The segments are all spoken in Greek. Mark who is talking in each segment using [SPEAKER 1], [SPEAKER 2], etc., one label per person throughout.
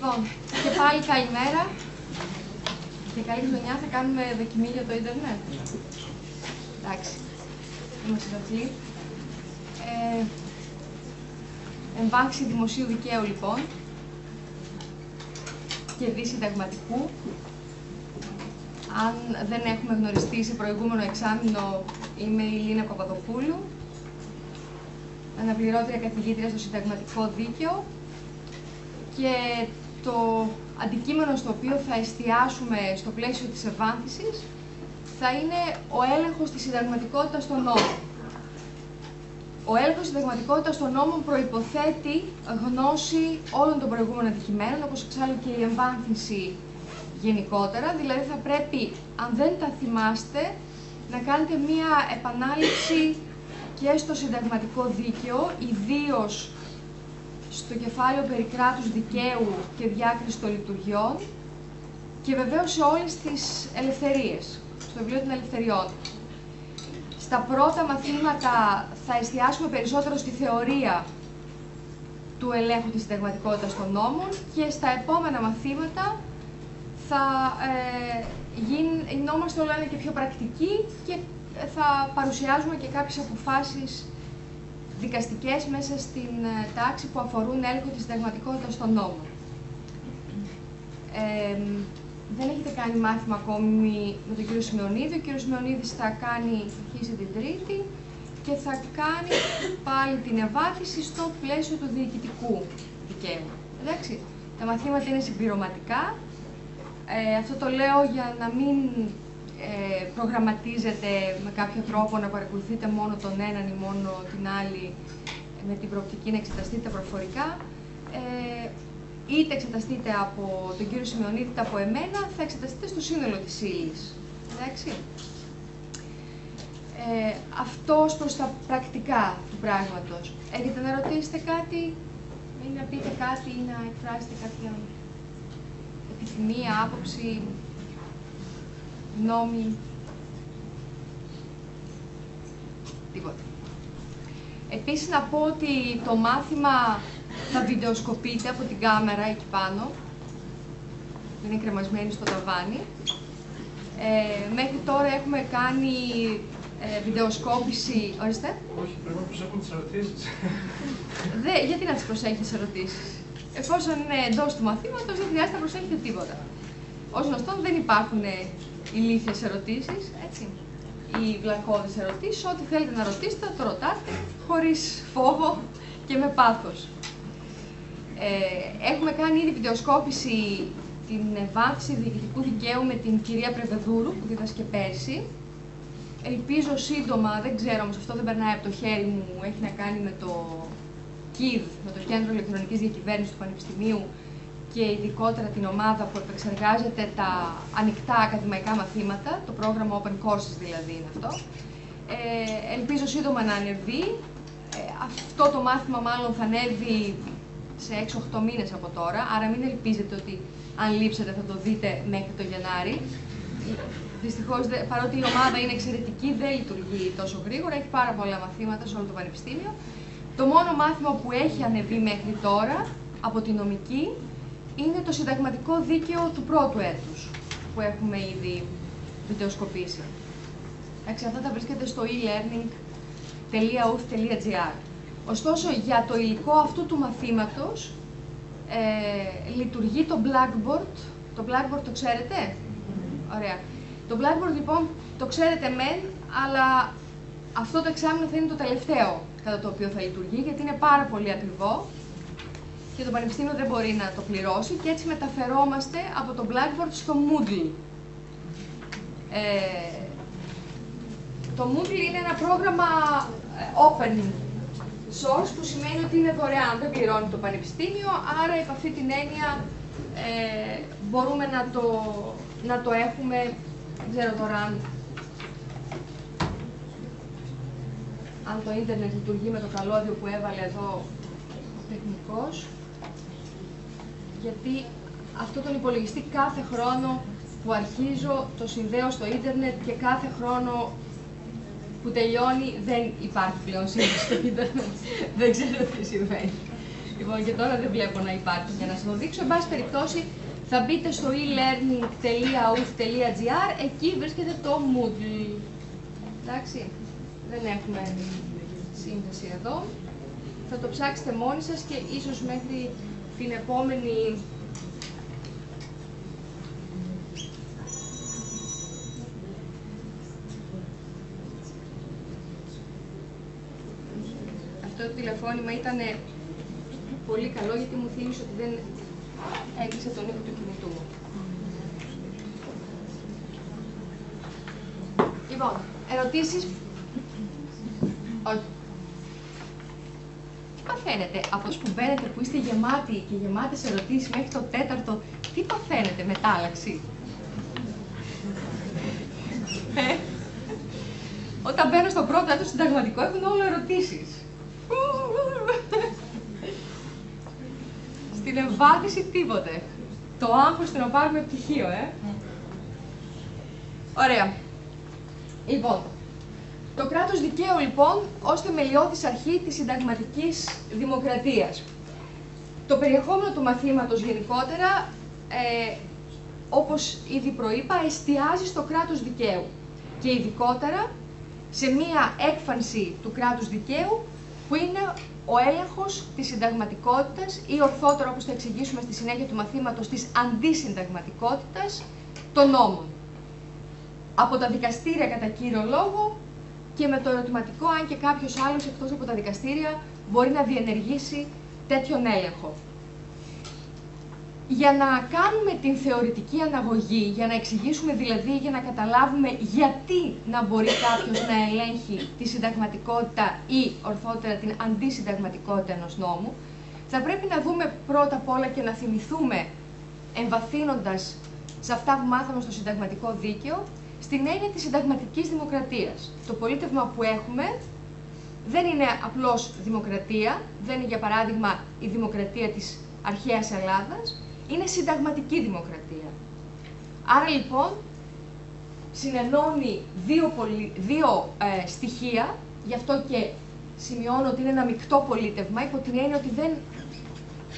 [SPEAKER 1] Λοιπόν, και πάλι καλημέρα και καλή χρονιά. Θα κάνουμε δοκιμή για το ίντερνετ. Εντάξει, είμαστε σαφλοί. Εμβάθυνση δημοσίου δικαίου, λοιπόν, και δισυνταγματικού. Αν δεν έχουμε γνωριστεί σε προηγούμενο εξάμηνο, είμαι η Λίνα Παπαδοπούλου, αναπληρώτρια καθηγήτρια στο συνταγματικό δίκαιο, και το αντικείμενο στο οποίο θα εστιάσουμε στο πλαίσιο της εμβάθυνσης θα είναι ο έλεγχος της συνταγματικότητας των νόμων. Ο έλεγχος της συνταγματικότητας των νόμων προϋποθέτει γνώση όλων των προηγούμενων αντικειμένων, όπως εξάλλου και η εμβάθυνση γενικότερα. Δηλαδή θα πρέπει, αν δεν τα θυμάστε, να κάνετε μία επανάληψη και στο συνταγματικό δίκαιο, ιδίως στο κεφάλαιο περί κράτους δικαίου και διάκριση των λειτουργιών, και βεβαίως σε όλες τις ελευθερίες, στο βιβλίο των ελευθεριών. Στα πρώτα μαθήματα θα εστιάσουμε περισσότερο στη θεωρία του ελέγχου της συνταγματικότητας των νόμων, και στα επόμενα μαθήματα θα γινόμαστε όλο ένα και πιο πρακτικοί και θα παρουσιάζουμε και κάποιες αποφάσεις δικαστικές μέσα στην τάξη που αφορούν έλεγχο της συνταγματικότητας των νόμων. Δεν έχετε κάνει μάθημα ακόμη με τον κύριο Σημεωνίδη. Ο κύριος Σημεωνίδης θα αρχίσει την Τρίτη και θα κάνει πάλι την εμβάθυνση στο πλαίσιο του διοικητικού δικαίου. Εντάξει, τα μαθήματα είναι συμπληρωματικά. Αυτό το λέω για να μην προγραμματίζετε με κάποιο τρόπο να παρακολουθείτε μόνο τον έναν ή μόνο την άλλη με την προοπτική να εξεταστείτε τα προφορικά. Είτε εξεταστείτε από τον κύριο Σημεωνίδη είτε από εμένα, θα εξεταστείτε στο σύνολο της ύλης. Εντάξει. Αυτό προς τα πρακτικά του πράγματος. Έχετε να ρωτήσετε κάτι ή να πείτε κάτι ή να εκφράσετε κάποια επιθυμία, άποψη, γνώμη? Τίποτα. Επίσης να πω ότι το μάθημα θα βιντεοσκοπείται από την κάμερα εκεί πάνω, που είναι κρεμασμένη στο ταβάνι. Μέχρι τώρα έχουμε κάνει βιντεοσκόπηση. Ορίστε.
[SPEAKER 2] Όχι, πρέπει να προσέχουν τις ερωτήσεις.
[SPEAKER 1] Γιατί να τις προσέχει τις ερωτήσεις? Εφόσον είναι εντός του μαθήματος, δεν χρειάζεται να προσέχετε τίποτα. Ως γνωστόν, δεν υπάρχουν ηλίθιες ερωτήσεις, έτσι, ή βλακώδεις ερωτήσεις. Ό,τι θέλετε να ρωτήσετε, το ρωτάτε, χωρίς φόβο και με πάθος. Έχουμε κάνει ήδη βιντεοσκόπηση την εμβάθυνση διοικητικού δικαίου με την κυρία Πρεβεδούρου, που δίδασκε πέρσι. Ελπίζω σύντομα, δεν ξέρω όμως, αυτό δεν περνάει από το χέρι μου, έχει να κάνει με το ΚΙΔ, με το Κέντρο Ηλεκτρονικής Διακυβέρνησης του Πανεπιστημίου, και ειδικότερα την ομάδα που επεξεργάζεται τα ανοιχτά ακαδημαϊκά μαθήματα, το πρόγραμμα Open Courses δηλαδή είναι αυτό. Ελπίζω σύντομα να ανεβεί. Αυτό το μάθημα μάλλον θα ανέβει σε 6-8 μήνες από τώρα, άρα μην ελπίζετε ότι αν λείψετε θα το δείτε μέχρι το Γενάρη. Δυστυχώς, παρότι η ομάδα είναι εξαιρετική, δεν λειτουργεί τόσο γρήγορα, έχει πάρα πολλά μαθήματα σε όλο το Πανεπιστήμιο. Το μόνο μάθημα που έχει ανεβεί μέχρι τώρα από τη νομική είναι το συνταγματικό δίκαιο του πρώτου έτους, που έχουμε ήδη βιντεοσκοπήσει. Εντάξει, αυτά τα βρίσκεται στο e-learning.outh.gr. Ωστόσο, για το υλικό αυτού του μαθήματος λειτουργεί το Blackboard. Το Blackboard το ξέρετε? Ωραία. Το Blackboard, λοιπόν, το ξέρετε μεν, αλλά αυτό το εξάμηνο θα είναι το τελευταίο κατά το οποίο θα λειτουργεί, γιατί είναι πάρα πολύ ακριβό και το Πανεπιστήμιο δεν μπορεί να το πληρώσει, και έτσι μεταφερόμαστε από το Blackboard στο Moodle. Το Moodle είναι ένα πρόγραμμα open source, που σημαίνει ότι είναι δωρεάν, δεν πληρώνει το Πανεπιστήμιο, άρα υπ' αυτή την έννοια μπορούμε να το έχουμε, δεν ξέρω τώρα αν το ίντερνετ λειτουργεί με το καλώδιο που έβαλε εδώ ο τεχνικός, γιατί αυτό τον υπολογιστή κάθε χρόνο που αρχίζω το συνδέω στο ίντερνετ και κάθε χρόνο που τελειώνει δεν υπάρχει πλέον σύνδεση στο ίντερνετ. Δεν ξέρω τι συμβαίνει. Λοιπόν, και τώρα δεν βλέπω να υπάρχει για να σας το δείξω. Εν πάση περιπτώσει, θα μπείτε στο e-learning.out.gr, εκεί βρίσκεται το Moodle. Εντάξει, δεν έχουμε σύνδεση εδώ. Θα το ψάξετε μόνοι σας και ίσως μέχρι την επόμενη αυτό το τηλεφώνημα ήταν πολύ καλό γιατί μου θύμισε ότι δεν έκλεισε τον ήχο του κινητού μου. Λοιπόν, ερωτήσεις? Όχι. Τι παθαίνετε από τους που μπαίνετε, που είστε γεμάτοι και γεμάτες ερωτήσεις μέχρι το τέταρτο, τι παθαίνετε, μετάλλαξη? Όταν μπαίνω στο πρώτο έτος συνταγματικό έχουν όλο ερωτήσεις. Στην εμβάθυνση τίποτε. Το άγχος την πάρουμε πτυχίο, Ωραία. Λοιπόν, το κράτος δικαίου, λοιπόν, ως θεμελιώδης αρχή της συνταγματικής δημοκρατίας. Το περιεχόμενο του μαθήματος γενικότερα, όπως ήδη προείπα, εστιάζει στο κράτος δικαίου και ειδικότερα σε μία έκφανση του κράτους δικαίου που είναι ο έλεγχος της συνταγματικότητας ή ορθότερα, όπως θα εξηγήσουμε στη συνέχεια του μαθήματος, της αντισυνταγματικότητας των νόμων. Από τα δικαστήρια κατά κύριο λόγο και με το ερωτηματικό αν και κάποιος άλλος εκτός από τα δικαστήρια μπορεί να διενεργήσει τέτοιον έλεγχο. Για να κάνουμε την θεωρητική αναγωγή, για να εξηγήσουμε δηλαδή, για να καταλάβουμε γιατί να μπορεί κάποιος να ελέγχει τη συνταγματικότητα ή ορθότερα την αντισυνταγματικότητα ενός νόμου, θα πρέπει να δούμε πρώτα απ' όλα και να θυμηθούμε, εμβαθύνοντας σε αυτά που μάθαμε στο συνταγματικό δίκαιο, στην έννοια της συνταγματικής δημοκρατίας. Το πολίτευμα που έχουμε δεν είναι απλώς δημοκρατία, δεν είναι για παράδειγμα η δημοκρατία της αρχαίας Ελλάδας, είναι συνταγματική δημοκρατία. Άρα λοιπόν συνενώνει δύο στοιχεία, γι' αυτό και σημειώνω ότι είναι ένα μεικτό πολίτευμα, υπό την έννοια ότι δεν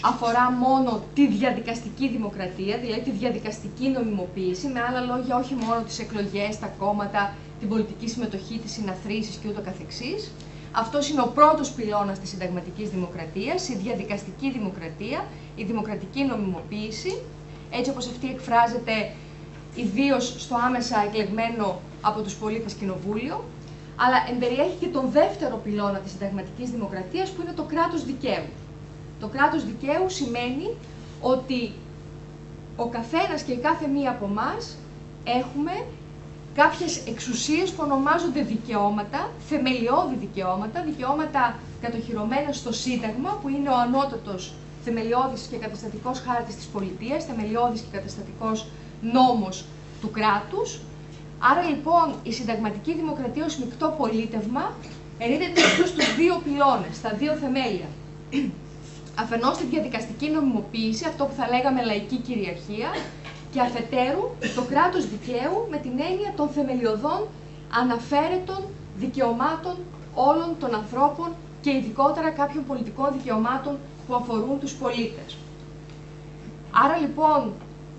[SPEAKER 1] αφορά μόνο τη διαδικαστική δημοκρατία, δηλαδή τη διαδικαστική νομιμοποίηση, με άλλα λόγια όχι μόνο τις εκλογές, τα κόμματα, την πολιτική συμμετοχή, τις συναθρήσεις και ούτω καθεξής. Αυτός είναι ο πρώτος πυλώνας της συνταγματικής δημοκρατίας, η διαδικαστική δημοκρατία, η δημοκρατική νομιμοποίηση, έτσι όπως αυτή εκφράζεται ιδίως στο άμεσα εκλεγμένο από τους πολίτες κοινοβούλιο, αλλά εμπεριέχει και τον δεύτερο πυλώνα της συνταγματικής δημοκρατίας που είναι το κράτος δικαίου. Το κράτος δικαίου σημαίνει ότι ο καθένας και η κάθε μία από εμάς έχουμε κάποιες εξουσίες που ονομάζονται δικαιώματα, θεμελιώδη δικαιώματα, δικαιώματα κατοχυρωμένα στο Σύνταγμα, που είναι ο ανώτατος θεμελιώδης και καταστατικός χάρτης της πολιτείας, θεμελιώδης και καταστατικός νόμος του κράτους. Άρα λοιπόν η συνταγματική δημοκρατία ως μεικτό πολίτευμα ενίδεται σε αυτούς τους δύο πυλώνες, στα δύο θεμέλια. Αφενός τη διαδικαστική νομιμοποίηση, αυτό που θα λέγαμε λαϊκή κυριαρχία, και αφετέρου το κράτος δικαίου με την έννοια των θεμελιωδών αναφέρετων δικαιωμάτων όλων των ανθρώπων και ειδικότερα κάποιων πολιτικών δικαιωμάτων που αφορούν τους πολίτες. Άρα λοιπόν,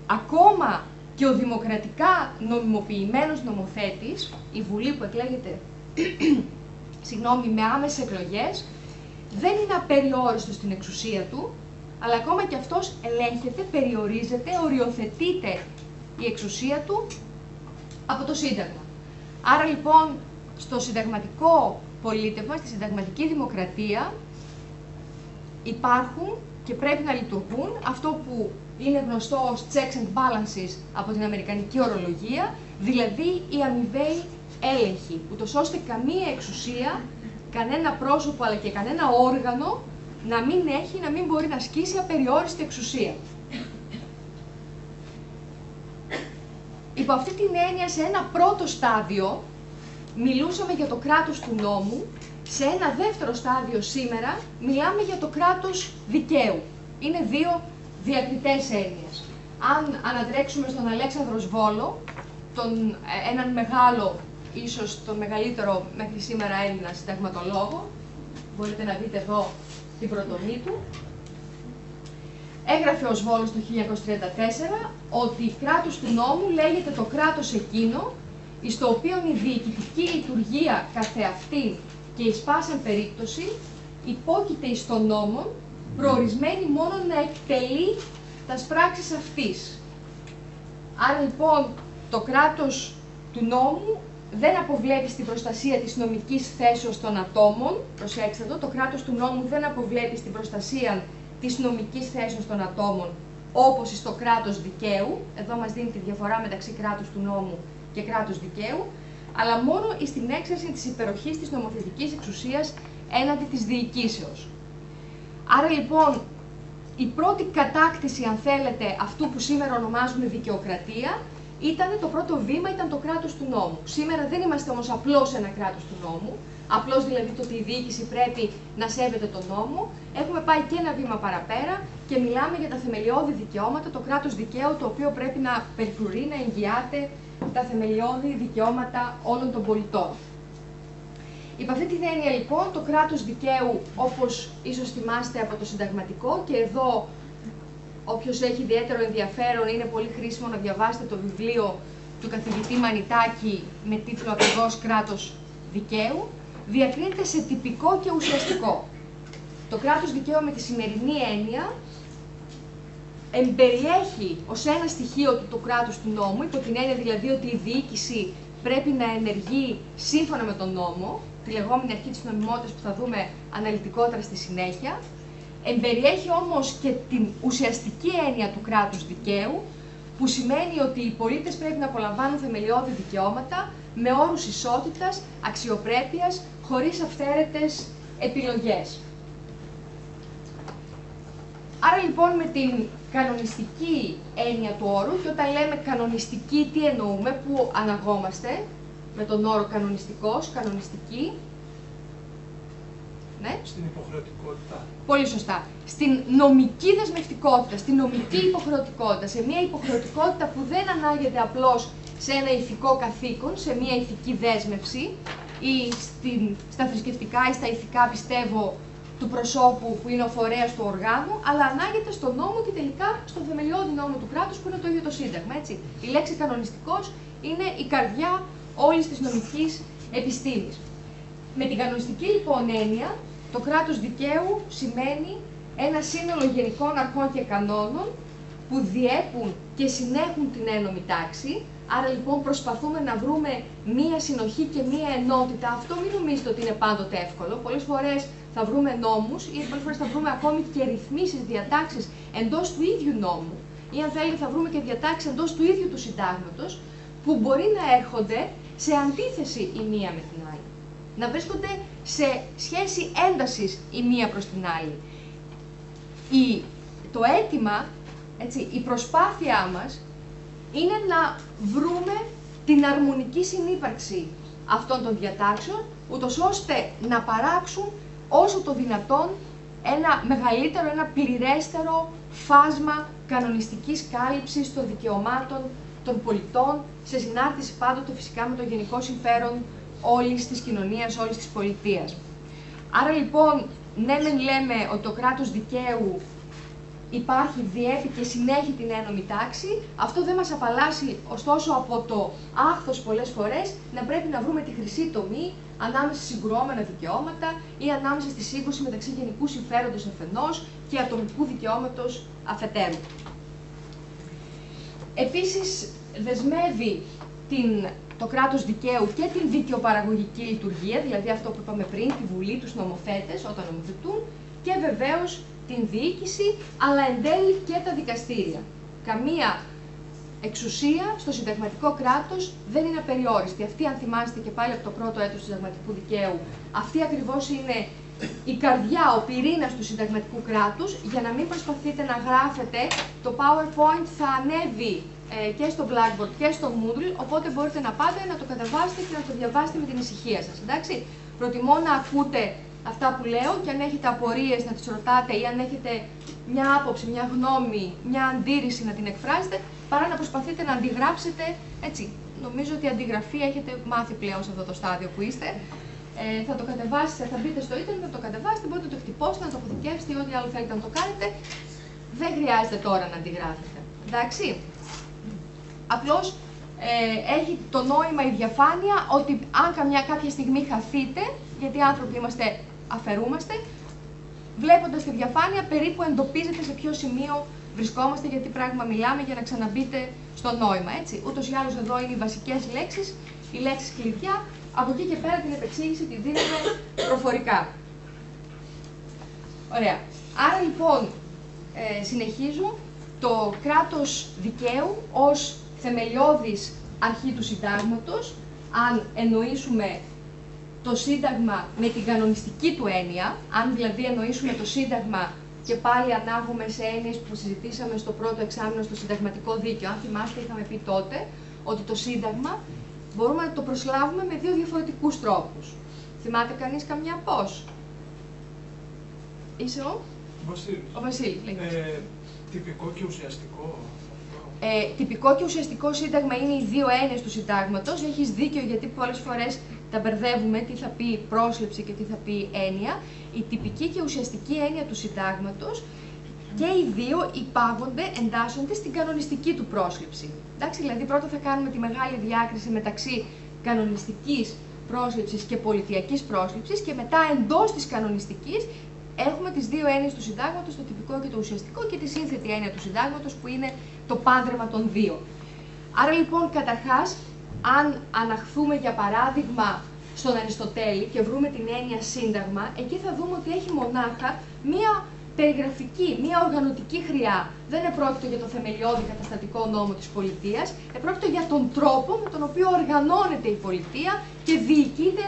[SPEAKER 1] ακόμα και ο δημοκρατικά νομιμοποιημένος νομοθέτης, η Βουλή που εκλέγεται με άμεσες εκλογές, δεν είναι απεριόριστος στην εξουσία του, αλλά ακόμα και αυτός ελέγχεται, περιορίζεται, οριοθετείται η εξουσία του από το Σύνταγμα. Άρα λοιπόν, στο συνταγματικό πολίτευμα, στη συνταγματική δημοκρατία, υπάρχουν και πρέπει να λειτουργούν αυτό που είναι γνωστό ως checks and balances από την αμερικανική ορολογία, δηλαδή η αμοιβαίοι έλεγχη, ούτως ώστε καμία εξουσία, κανένα πρόσωπο αλλά και κανένα όργανο να μην μπορεί να ασκήσει απεριόριστη εξουσία. Υπό αυτή την έννοια, σε ένα πρώτο στάδιο, μιλούσαμε για το κράτος του νόμου, σε ένα δεύτερο στάδιο σήμερα, μιλάμε για το κράτος δικαίου. Είναι δύο διακριτές έννοιες. Αν ανατρέξουμε στον Αλέξανδρο Σβόλο, έναν μεγάλο, ίσως τον μεγαλύτερο μέχρι σήμερα Έλληνα συνταγματολόγο, μπορείτε να δείτε εδώ την προτομή του, έγραφε ο Σβόλος το 1934 ότι κράτος του νόμου λέγεται το κράτος εκείνο, εις το οποίο η διοικητική λειτουργία καθεαυτήν και εις πάσαν περίπτωση υπόκειται εις τον νόμον, προορισμένη μόνο να εκτελεί τας πράξεις αυτής. Άρα λοιπόν το κράτος του νόμου δεν αποβλέπει στην προστασία της νομικής θέσεως των ατόμων, προσέξτε το κράτος του νόμου δεν αποβλέπει στην προστασία της νομικής θέσεως των ατόμων, όπως στο κράτος δικαίου, εδώ μας δίνει τη διαφορά μεταξύ κράτους του νόμου και κράτους δικαίου, αλλά μόνο στην έξαρση της υπεροχής της νομοθετικής εξουσίας έναντι της διοικήσεως. Άρα λοιπόν, η πρώτη κατάκτηση, αν θέλετε, αυτού που σήμερα ονομάζουμε δικαιοκρατία, το πρώτο βήμα ήταν το κράτος του νόμου. Σήμερα δεν είμαστε όμως απλώς ένα κράτος του νόμου, απλώς δηλαδή το ότι η διοίκηση πρέπει να σέβεται τον νόμο. Έχουμε πάει και ένα βήμα παραπέρα και μιλάμε για τα θεμελιώδη δικαιώματα, το κράτος δικαίου, το οποίο πρέπει να περιφρουρεί, να εγγυάται τα θεμελιώδη δικαιώματα όλων των πολιτών. Υπ' αυτή την έννοια λοιπόν, το κράτος δικαίου, όπως ίσως θυμάστε από το συνταγματικό, και εδώ όποιος έχει ιδιαίτερο ενδιαφέρον είναι πολύ χρήσιμο να διαβάσετε το βιβλίο του καθηγητή Μανιτάκη με τίτλο ακριβώς «Κράτος δικαίου», διακρίνεται σε τυπικό και ουσιαστικό. Το κράτος δικαίου με τη σημερινή έννοια εμπεριέχει ως ένα στοιχείο του κράτους του νόμου, υπό την έννοια δηλαδή ότι η διοίκηση πρέπει να ενεργεί σύμφωνα με τον νόμο, τη λεγόμενη αρχή της νομιμότητας που θα δούμε αναλυτικότερα στη συνέχεια. Εμπεριέχει όμως και την ουσιαστική έννοια του κράτους δικαίου, που σημαίνει ότι οι πολίτες πρέπει να απολαμβάνουν θεμελιώδη δικαιώματα με όρους ισότητας, αξιοπρέπειας, χωρίς αυθαίρετες επιλογές. Άρα λοιπόν με την κανονιστική έννοια του όρου, και όταν λέμε κανονιστική τι εννοούμε, πού αναγόμαστε με τον όρο κανονιστικός, κανονιστική? Ναι.
[SPEAKER 2] Στην υποχρεωτικότητα.
[SPEAKER 1] Πολύ σωστά. Στην νομική δεσμευτικότητα, στην νομική υποχρεωτικότητα, σε μια υποχρεωτικότητα που δεν ανάγεται απλώς σε ένα ηθικό καθήκον, σε μια ηθική δέσμευση ή στα θρησκευτικά ή στα ηθικά, πιστεύω, του προσώπου που είναι ο φορέας του οργάνου, αλλά ανάγεται στον νόμο και τελικά στον θεμελιώδη νόμο του κράτους που είναι το ίδιο το Σύνταγμα. Έτσι. Η λέξη κανονιστικός είναι η καρδιά όλης της νομικής επιστήμης. Με την κανονιστική λοιπόν έννοια, το κράτος δικαίου σημαίνει ένα σύνολο γενικών αρχών και κανόνων που διέπουν και συνέχουν την ένομη τάξη. Άρα λοιπόν προσπαθούμε να βρούμε μία συνοχή και μία ενότητα. Αυτό μην νομίζετε ότι είναι πάντοτε εύκολο. Πολλές φορές θα βρούμε νόμους ή πολλές φορές θα βρούμε ακόμη και ρυθμίσεις, διατάξεις εντός του ίδιου νόμου, ή αν θέλετε θα βρούμε και διατάξεις εντός του ίδιου του συντάγματος, που μπορεί να έρχονται σε αντίθεση η μία με την άλλη. Να βρίσκονται σε σχέση έντασης η μία προς την άλλη. Το αίτημα, έτσι, η προσπάθειά μας είναι να βρούμε την αρμονική συνύπαρξη αυτών των διατάξεων, ούτως ώστε να παράξουν όσο το δυνατόν ένα μεγαλύτερο, ένα πληρέστερο φάσμα κανονιστικής κάλυψης των δικαιωμάτων των πολιτών, σε συνάρτηση πάντοτε φυσικά με το γενικό συμφέρον όλης της κοινωνίας, όλης της πολιτείας. Άρα λοιπόν, ναι μεν λέμε ότι το κράτος δικαίου υπάρχει, διέπει και συνέχει την ένομη τάξη, αυτό δεν μας απαλλάσσει ωστόσο από το άχθος πολλές φορές να πρέπει να βρούμε τη χρυσή τομή ανάμεσα σε συγκρουόμενα δικαιώματα ή ανάμεσα στη σύγκρουση μεταξύ γενικού συμφέροντος αφενός και ατομικού δικαιώματος αφετέρου. Επίσης, δεσμεύει το κράτος δικαίου και την δικαιοπαραγωγική λειτουργία, δηλαδή αυτό που είπαμε πριν, τη Βουλή, τους νομοθέτες όταν νομοθετούν, και βεβαίως την διοίκηση, αλλά εν τέλει και τα δικαστήρια. Καμία εξουσία στο συνταγματικό κράτος δεν είναι απεριόριστη. Αυτή, αν θυμάστε και πάλι από το πρώτο έτος του συνταγματικού δικαίου, αυτή ακριβώς είναι η καρδιά, ο πυρήνας του συνταγματικού κράτους. Για να μην προσπαθείτε να γράφετε, το PowerPoint θα ανέβει και στο Blackboard και στο Moodle, οπότε μπορείτε να πάτε να το κατεβάσετε και να το διαβάσετε με την ησυχία σας. Εντάξει? Προτιμώ να ακούτε αυτά που λέω και αν έχετε απορίες να τις ρωτάτε ή αν έχετε μια άποψη, μια γνώμη, μια αντίρρηση να την εκφράσετε, παρά να προσπαθείτε να αντιγράψετε. Έτσι, νομίζω ότι αντιγραφή έχετε μάθει πλέον σε αυτό το στάδιο που είστε. Θα το κατεβάσετε, θα μπείτε στο ίντερνετ, θα το κατεβάσετε, μπορείτε να το χτυπώσετε, να το αποθηκεύσετε ή ό,τι άλλο θέλετε να το κάνετε. δεν χρειάζεται τώρα να αντιγράφετε. Εντάξει. Απλώς έχει το νόημα η διαφάνεια ότι αν κάποια στιγμή χαθείτε, γιατί οι άνθρωποι είμαστε, αφαιρούμαστε, βλέποντας τη διαφάνεια περίπου εντοπίζετε σε ποιο σημείο βρισκόμαστε, γιατί πράγμα μιλάμε, για να ξαναμπείτε στο νόημα. Έτσι. Ούτως ή άλλως εδώ είναι οι βασικές λέξεις, οι λέξεις κλειδιά. Από εκεί και πέρα την επεξήγηση τη δίνουμε προφορικά. Ωραία. Άρα λοιπόν, συνεχίζω, το κράτος δικαίου ως θεμελιώδης αρχή του συντάγματος, αν εννοήσουμε το Σύνταγμα με την κανονιστική του έννοια, αν δηλαδή εννοήσουμε το Σύνταγμα και πάλι ανάγουμε σε έννοιες που συζητήσαμε στο πρώτο εξάμηνο στο συνταγματικό δίκαιο. Αν θυμάστε, είχαμε πει τότε ότι το Σύνταγμα μπορούμε να το προσλάβουμε με δύο διαφορετικούς τρόπους. Θυμάται κανείς καμιά πώς? Είσαι ο? Ο Βασίλης.
[SPEAKER 2] Τυπικό και ουσιαστικό.
[SPEAKER 1] Τυπικό και ουσιαστικό σύνταγμα είναι οι δύο έννοιες του συντάγματος. Έχεις δίκιο, γιατί πολλές φορές τα μπερδεύουμε, τι θα πει πρόσληψη και τι θα πει έννοια. Η τυπική και ουσιαστική έννοια του συντάγματος και οι δύο υπάγονται, εντάσσονται στην κανονιστική του πρόσληψη. Εντάξει, δηλαδή πρώτα θα κάνουμε τη μεγάλη διάκριση μεταξύ κανονιστικής πρόσληψης και πολιτιακής πρόσληψης και μετά εντός της κανονιστικής έχουμε τις δύο έννοιες του συντάγματος, το τυπικό και το ουσιαστικό, και τη σύνθετη έννοια του συντάγματος που είναι το πάντρεμα των δύο. Άρα λοιπόν, καταρχάς, αν αναχθούμε για παράδειγμα στον Αριστοτέλη και βρούμε την έννοια σύνταγμα, εκεί θα δούμε ότι έχει μονάχα μία περιγραφική, μία οργανωτική χρειά. Δεν επρόκειτο για το θεμελιώδη καταστατικό νόμο της πολιτείας, επρόκειτο για τον τρόπο με τον οποίο οργανώνεται η πολιτεία και διοικείται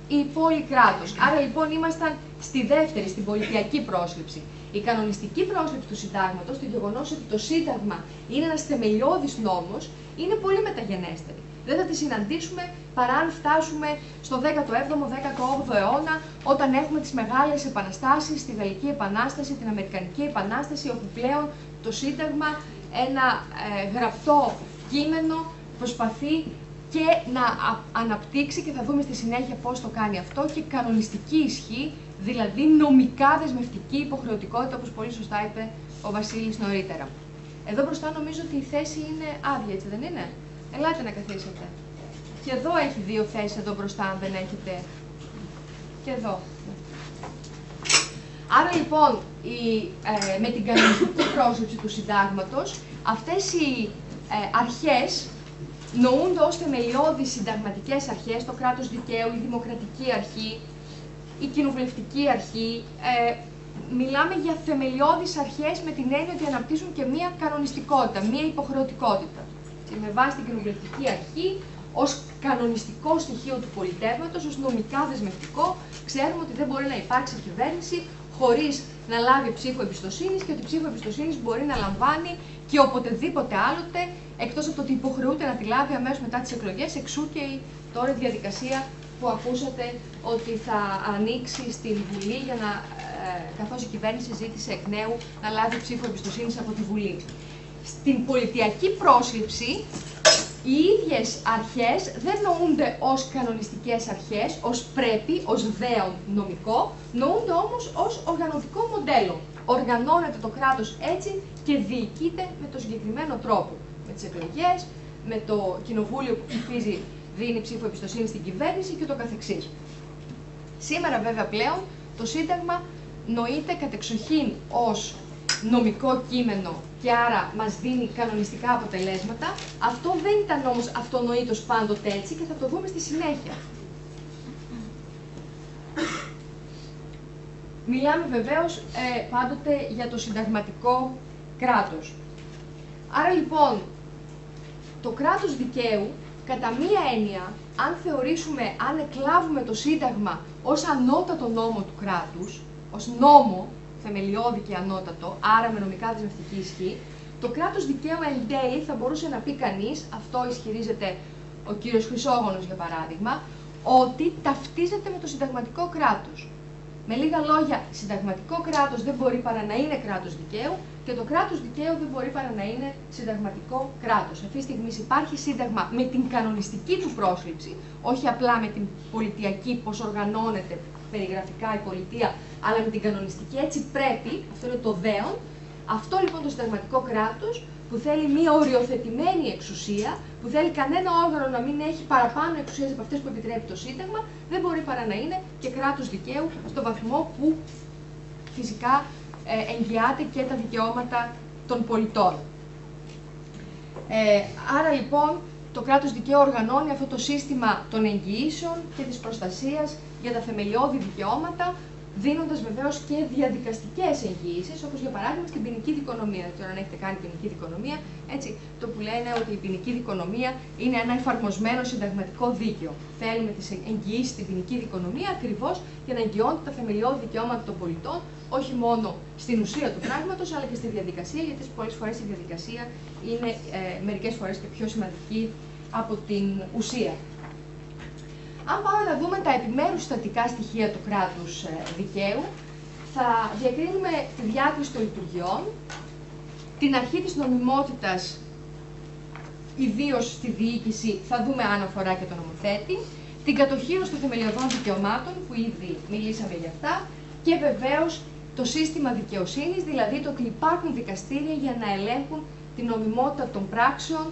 [SPEAKER 1] η πόλη κράτος. Άρα λοιπόν ήμασταν στη δεύτερη, στην πολιτιακή πρόσληψη. Η κανονιστική πρόσληψη του συντάγματος, το γεγονός ότι το Σύνταγμα είναι ένας θεμελιώδης νόμος, είναι πολύ μεταγενέστερη. Δεν θα τη συναντήσουμε παρά αν φτάσουμε στο 17ο, 18ο αιώνα, όταν έχουμε τις μεγάλες επαναστάσεις, τη Γαλλική Επανάσταση, την Αμερικανική Επανάσταση, όπου πλέον το Σύνταγμα, ένα γραπτό κείμενο, προσπαθεί και να αναπτύξει, και θα δούμε στη συνέχεια πώς το κάνει αυτό, και κανονιστική ισχύ, δηλαδή νομικά δεσμευτική υποχρεωτικότητα, όπως πολύ σωστά είπε ο Βασίλης νωρίτερα. Εδώ μπροστά νομίζω ότι η θέση είναι άδεια, έτσι δεν είναι? Ελάτε να καθίσετε. Και εδώ έχει δύο θέσεις εδώ μπροστά, αν δεν έχετε. Και εδώ. Άρα λοιπόν, με την κανονιστική πρόσληψη του συντάγματος, αυτές οι αρχές νοούνται ως θεμελιώδεις συνταγματικές αρχές, το κράτος δικαίου, η δημοκρατική αρχή, η κοινοβουλευτική αρχή. Μιλάμε για θεμελιώδεις αρχές με την έννοια ότι αναπτύσσουν και μία κανονιστικότητα, μία υποχρεωτικότητα. Και με βάση την κοινοβουλευτική αρχή, ως κανονιστικό στοιχείο του πολιτεύματος, ως νομικά δεσμευτικό, ξέρουμε ότι δεν μπορεί να υπάρξει κυβέρνηση χωρίς να λάβει ψήφο εμπιστοσύνης, και ότι ψήφο εμπιστοσύνης μπορεί να λαμβάνει και οποτεδήποτε άλλοτε, εκτός από το ότι υποχρεούται να τη λάβει αμέσως μετά τις εκλογές, εξού και η τώρα διαδικασία που ακούσατε ότι θα ανοίξει στην Βουλή, για να, καθώς η κυβέρνηση ζήτησε εκ νέου να λάβει ψήφο εμπιστοσύνης από τη Βουλή. Στην πολιτιακή πρόσληψη, οι ίδιες αρχές δεν νοούνται ως κανονιστικές αρχές, ως πρέπει, ως δέον νομικό, νοούνται όμως ως οργανωτικό μοντέλο. Οργανώνεται το κράτος έτσι και διοικείται με τον συγκεκριμένο τρόπο. Με τις εκλογές, με το κοινοβούλιο που ψηφίζει, δίνει ψήφο εμπιστοσύνη στην κυβέρνηση και το καθεξής. Σήμερα βέβαια πλέον το Σύνταγμα νοείται κατεξοχήν ως νομικό κείμενο και άρα μας δίνει κανονιστικά αποτελέσματα. Αυτό δεν ήταν όμως αυτονοήτως πάντοτε έτσι, και θα το δούμε στη συνέχεια. Μιλάμε βεβαίως πάντοτε για το συνταγματικό κράτος. Άρα λοιπόν, το κράτος δικαίου, κατά μία έννοια, αν θεωρήσουμε, αν εκλάβουμε το Σύνταγμα ως ανώτατο νόμο του κράτους, ως νόμο θεμελιώδη και ανώτατο, άρα με νομικά δεσμευτική ισχύ, το κράτος δικαίου εν τέλει θα μπορούσε να πει κανείς, αυτό ισχυρίζεται ο κύριος Χρυσόγονος για παράδειγμα, ότι ταυτίζεται με το συνταγματικό κράτος. Με λίγα λόγια, συνταγματικό κράτος δεν μπορεί παρά να είναι κράτος δικαίου, και το κράτος δικαίου δεν μπορεί παρά να είναι συνταγματικό κράτος. Αυτή τη στιγμή υπάρχει σύνταγμα με την κανονιστική του πρόσληψη, όχι απλά με την πολιτιακή, πώς οργανώνεται περιγραφικά η πολιτεία, αλλά με την κανονιστική. Έτσι πρέπει, αυτό είναι το δέον, Αυτό λοιπόν το συνταγματικό κράτος που θέλει μια οριοθετημένη εξουσία, που θέλει κανένα όργανο να μην έχει παραπάνω εξουσίες από αυτές που επιτρέπει το Σύνταγμα, δεν μπορεί παρά να είναι και κράτος δικαίου στο βαθμό που φυσικά εγγυάται και τα δικαιώματα των πολιτών. Άρα λοιπόν το κράτος δικαίου οργανώνει αυτό το σύστημα των εγγυήσεων και της προστασίας για τα θεμελιώδη δικαιώματα, δίνοντας βεβαίως και διαδικαστικές εγγυήσεις, όπως για παράδειγμα στην ποινική δικονομία. Δεν ξέρω αν έχετε κάνει ποινική δικονομία, έτσι, το που λένε ότι η ποινική δικονομία είναι ένα εφαρμοσμένο συνταγματικό δίκαιο. Θέλουμε τις εγγυήσεις στην ποινική δικονομία ακριβώς για να εγγυώνται τα θεμελιώδη δικαιώματα των πολιτών, όχι μόνο στην ουσία του πράγματος, αλλά και στη διαδικασία, γιατί πολλές φορές η διαδικασία είναι μερικές φορές και πιο σημαντική από την ουσία. Αν πάμε να δούμε τα επιμέρους συστατικά στοιχεία του κράτους δικαίου, θα διακρίνουμε τη διάκριση των λειτουργιών, την αρχή της νομιμότητας, ιδίως στη διοίκηση, θα δούμε αν αφορά και τον νομοθέτη, την κατοχήρωση των θεμελιωδών δικαιωμάτων, που ήδη μιλήσαμε για αυτά, και βεβαίως το σύστημα δικαιοσύνης, δηλαδή το ότι υπάρχουν δικαστήρια για να ελέγχουν την νομιμότητα των πράξεων,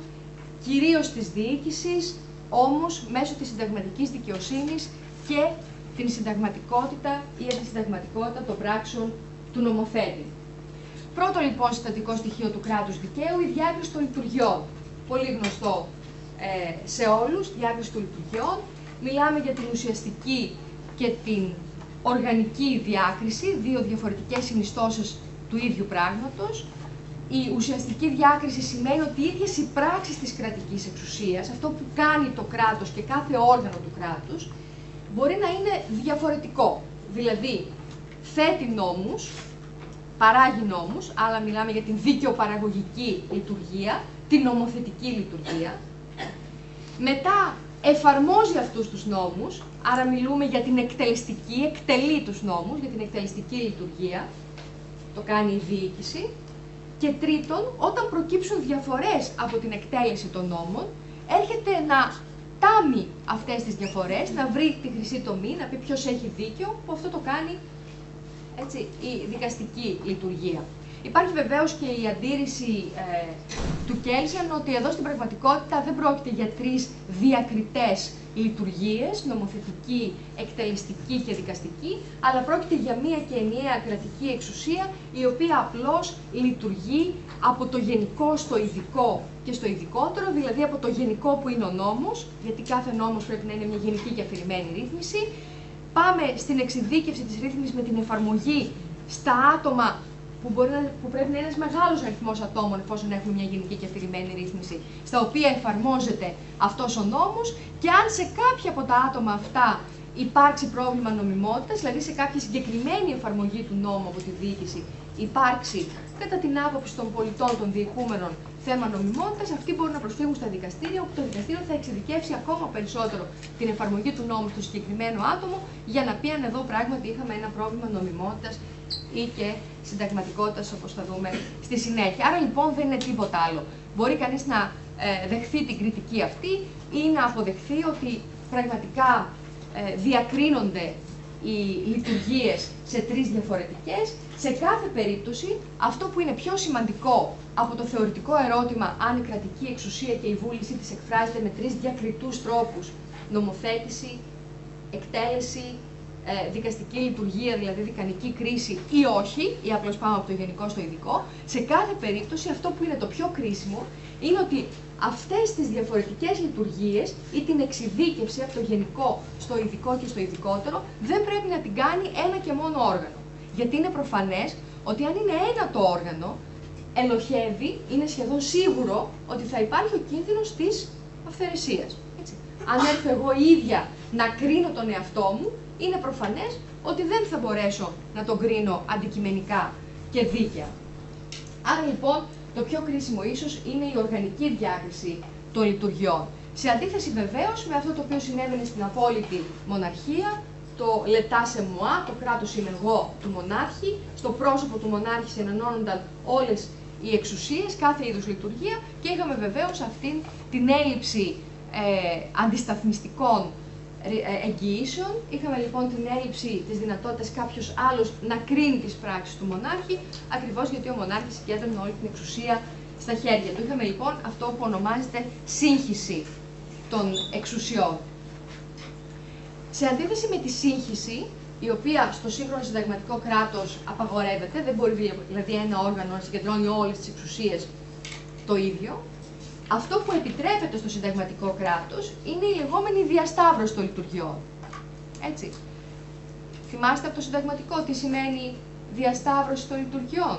[SPEAKER 1] κυρίως της διοίκησης, όμως μέσω της συνταγματικής δικαιοσύνης και την συνταγματικότητα ή αντισυνταγματικότητα των πράξεων του νομοθέτη. Πρώτο λοιπόν συστατικό στοιχείο του κράτους δικαίου, η διάκριση των λειτουργιών. Πολύ γνωστό σε όλους, διάκριση των λειτουργιών. Μιλάμε για την ουσιαστική και την οργανική διάκριση, δύο διαφορετικές συνιστώσεις του ίδιου πράγματος. Η ουσιαστική διάκριση σημαίνει ότι οι ίδιες οι πράξεις της κρατικής εξουσίας, αυτό που κάνει το κράτος και κάθε όργανο του κράτους, μπορεί να είναι διαφορετικό. Δηλαδή, θέτει νόμους, παράγει νόμους, αλλά μιλάμε για την δικαιοπαραγωγική λειτουργία, την νομοθετική λειτουργία. Μετά εφαρμόζει αυτούς τους νόμους, άρα μιλούμε για την εκτελεστική, εκτελεί τους νόμους, για την εκτελεστική λειτουργία, το κάνει η διοίκηση. Και τρίτον, όταν προκύψουν διαφορές από την εκτέλεση των νόμων, έρχεται να τάμει αυτές τις διαφορές, να βρει τη χρυσή τομή, να πει ποιος έχει δίκιο, που αυτό το κάνει έτσι, η δικαστική λειτουργία. Υπάρχει βεβαίως και η αντίρρηση του Κέλσεν ότι εδώ στην πραγματικότητα δεν πρόκειται για τρεις διακριτές λειτουργίες, νομοθετική, εκτελεστική και δικαστική, αλλά πρόκειται για μία και ενιαία κρατική εξουσία, η οποία απλώς λειτουργεί από το γενικό στο ειδικό και στο ειδικότερο, δηλαδή από το γενικό που είναι ο νόμος, γιατί κάθε νόμος πρέπει να είναι μια γενική και αφηρημένη ρύθμιση. Πάμε στην εξειδίκευση της ρύθμισης με την εφαρμογή στα άτομα που πρέπει να είναι ένας μεγάλος αριθμός ατόμων, εφόσον έχουμε μια γενική και αφηρημένη ρύθμιση, στα οποία εφαρμόζεται αυτός ο νόμος, και αν σε κάποια από τα άτομα αυτά υπάρξει πρόβλημα νομιμότητας, δηλαδή σε κάποια συγκεκριμένη εφαρμογή του νόμου από τη διοίκηση υπάρξει, κατά την άποψη των πολιτών, των διοικούμενων, θέμα νομιμότητας, αυτοί μπορούν να προσφύγουν στα δικαστήρια, όπου το δικαστήριο θα εξειδικεύσει ακόμα περισσότερο την εφαρμογή του νόμου στο συγκεκριμένο άτομο, για να πει αν εδώ πράγματι είχαμε ένα πρόβλημα νομιμότητας ή και συνταγματικότητας, όπως θα δούμε στη συνέχεια. Άρα λοιπόν δεν είναι τίποτα άλλο. Μπορεί κανείς να δεχθεί την κριτική αυτή ή να αποδεχθεί ότι πραγματικά διακρίνονται οι λειτουργίες σε τρεις διαφορετικές. Σε κάθε περίπτωση, αυτό που είναι πιο σημαντικό από το θεωρητικό ερώτημα αν η κρατική εξουσία και η βούλησή της εκφράζεται με τρεις διακριτούς τρόπους, νομοθέτηση, εκτέλεση, δικαστική λειτουργία, δηλαδή δικανική κρίση ή όχι, ή απλώς πάμε από το γενικό στο ειδικό, σε κάθε περίπτωση αυτό που είναι το πιο κρίσιμο είναι ότι αυτές τις διαφορετικές λειτουργίες ή την εξειδίκευση από το γενικό στο ειδικό και στο ειδικότερο δεν πρέπει να την κάνει ένα και μόνο όργανο. Γιατί είναι προφανές ότι αν είναι ένα το όργανο, ελοχεύει, είναι σχεδόν σίγουρο ότι θα υπάρχει ο κίνδυνος της αυθαιρεσίας. Έτσι. Αν έρθω εγώ ίδια να κρίνω τον εαυτό μου, είναι προφανές ότι δεν θα μπορέσω να τον κρίνω αντικειμενικά και δίκαια. Άρα λοιπόν το πιο κρίσιμο ίσως είναι η οργανική διάκριση των λειτουργιών. Σε αντίθεση βεβαίως με αυτό το οποίο συνέβαινε στην απόλυτη μοναρχία, το l'état c'est moi, το κράτος είμαι εγώ του μονάρχη, στο πρόσωπο του μονάρχη συνενώνονταν όλες οι εξουσίες, κάθε είδους λειτουργία, και είχαμε βεβαίως αυτήν την έλλειψη αντισταθμιστικών εγγυήσεων. Είχαμε λοιπόν την έλλειψη της δυνατότητας κάποιος άλλος να κρίνει τις πράξεις του μονάρχη, ακριβώς γιατί ο μονάρχης συγκέντρωνε όλη την εξουσία στα χέρια του. Είχαμε λοιπόν αυτό που ονομάζεται σύγχυση των εξουσιών. Σε αντίθεση με τη σύγχυση, η οποία στο σύγχρονο συνταγματικό κράτος απαγορεύεται, δεν μπορεί δηλαδή ένα όργανο να συγκεντρώνει όλες τις εξουσίες το ίδιο, αυτό που επιτρέπεται στο συνταγματικό κράτος είναι η λεγόμενη διασταύρωση των λειτουργιών. Έτσι. Θυμάστε από το συνταγματικό τι σημαίνει διασταύρωση των λειτουργιών?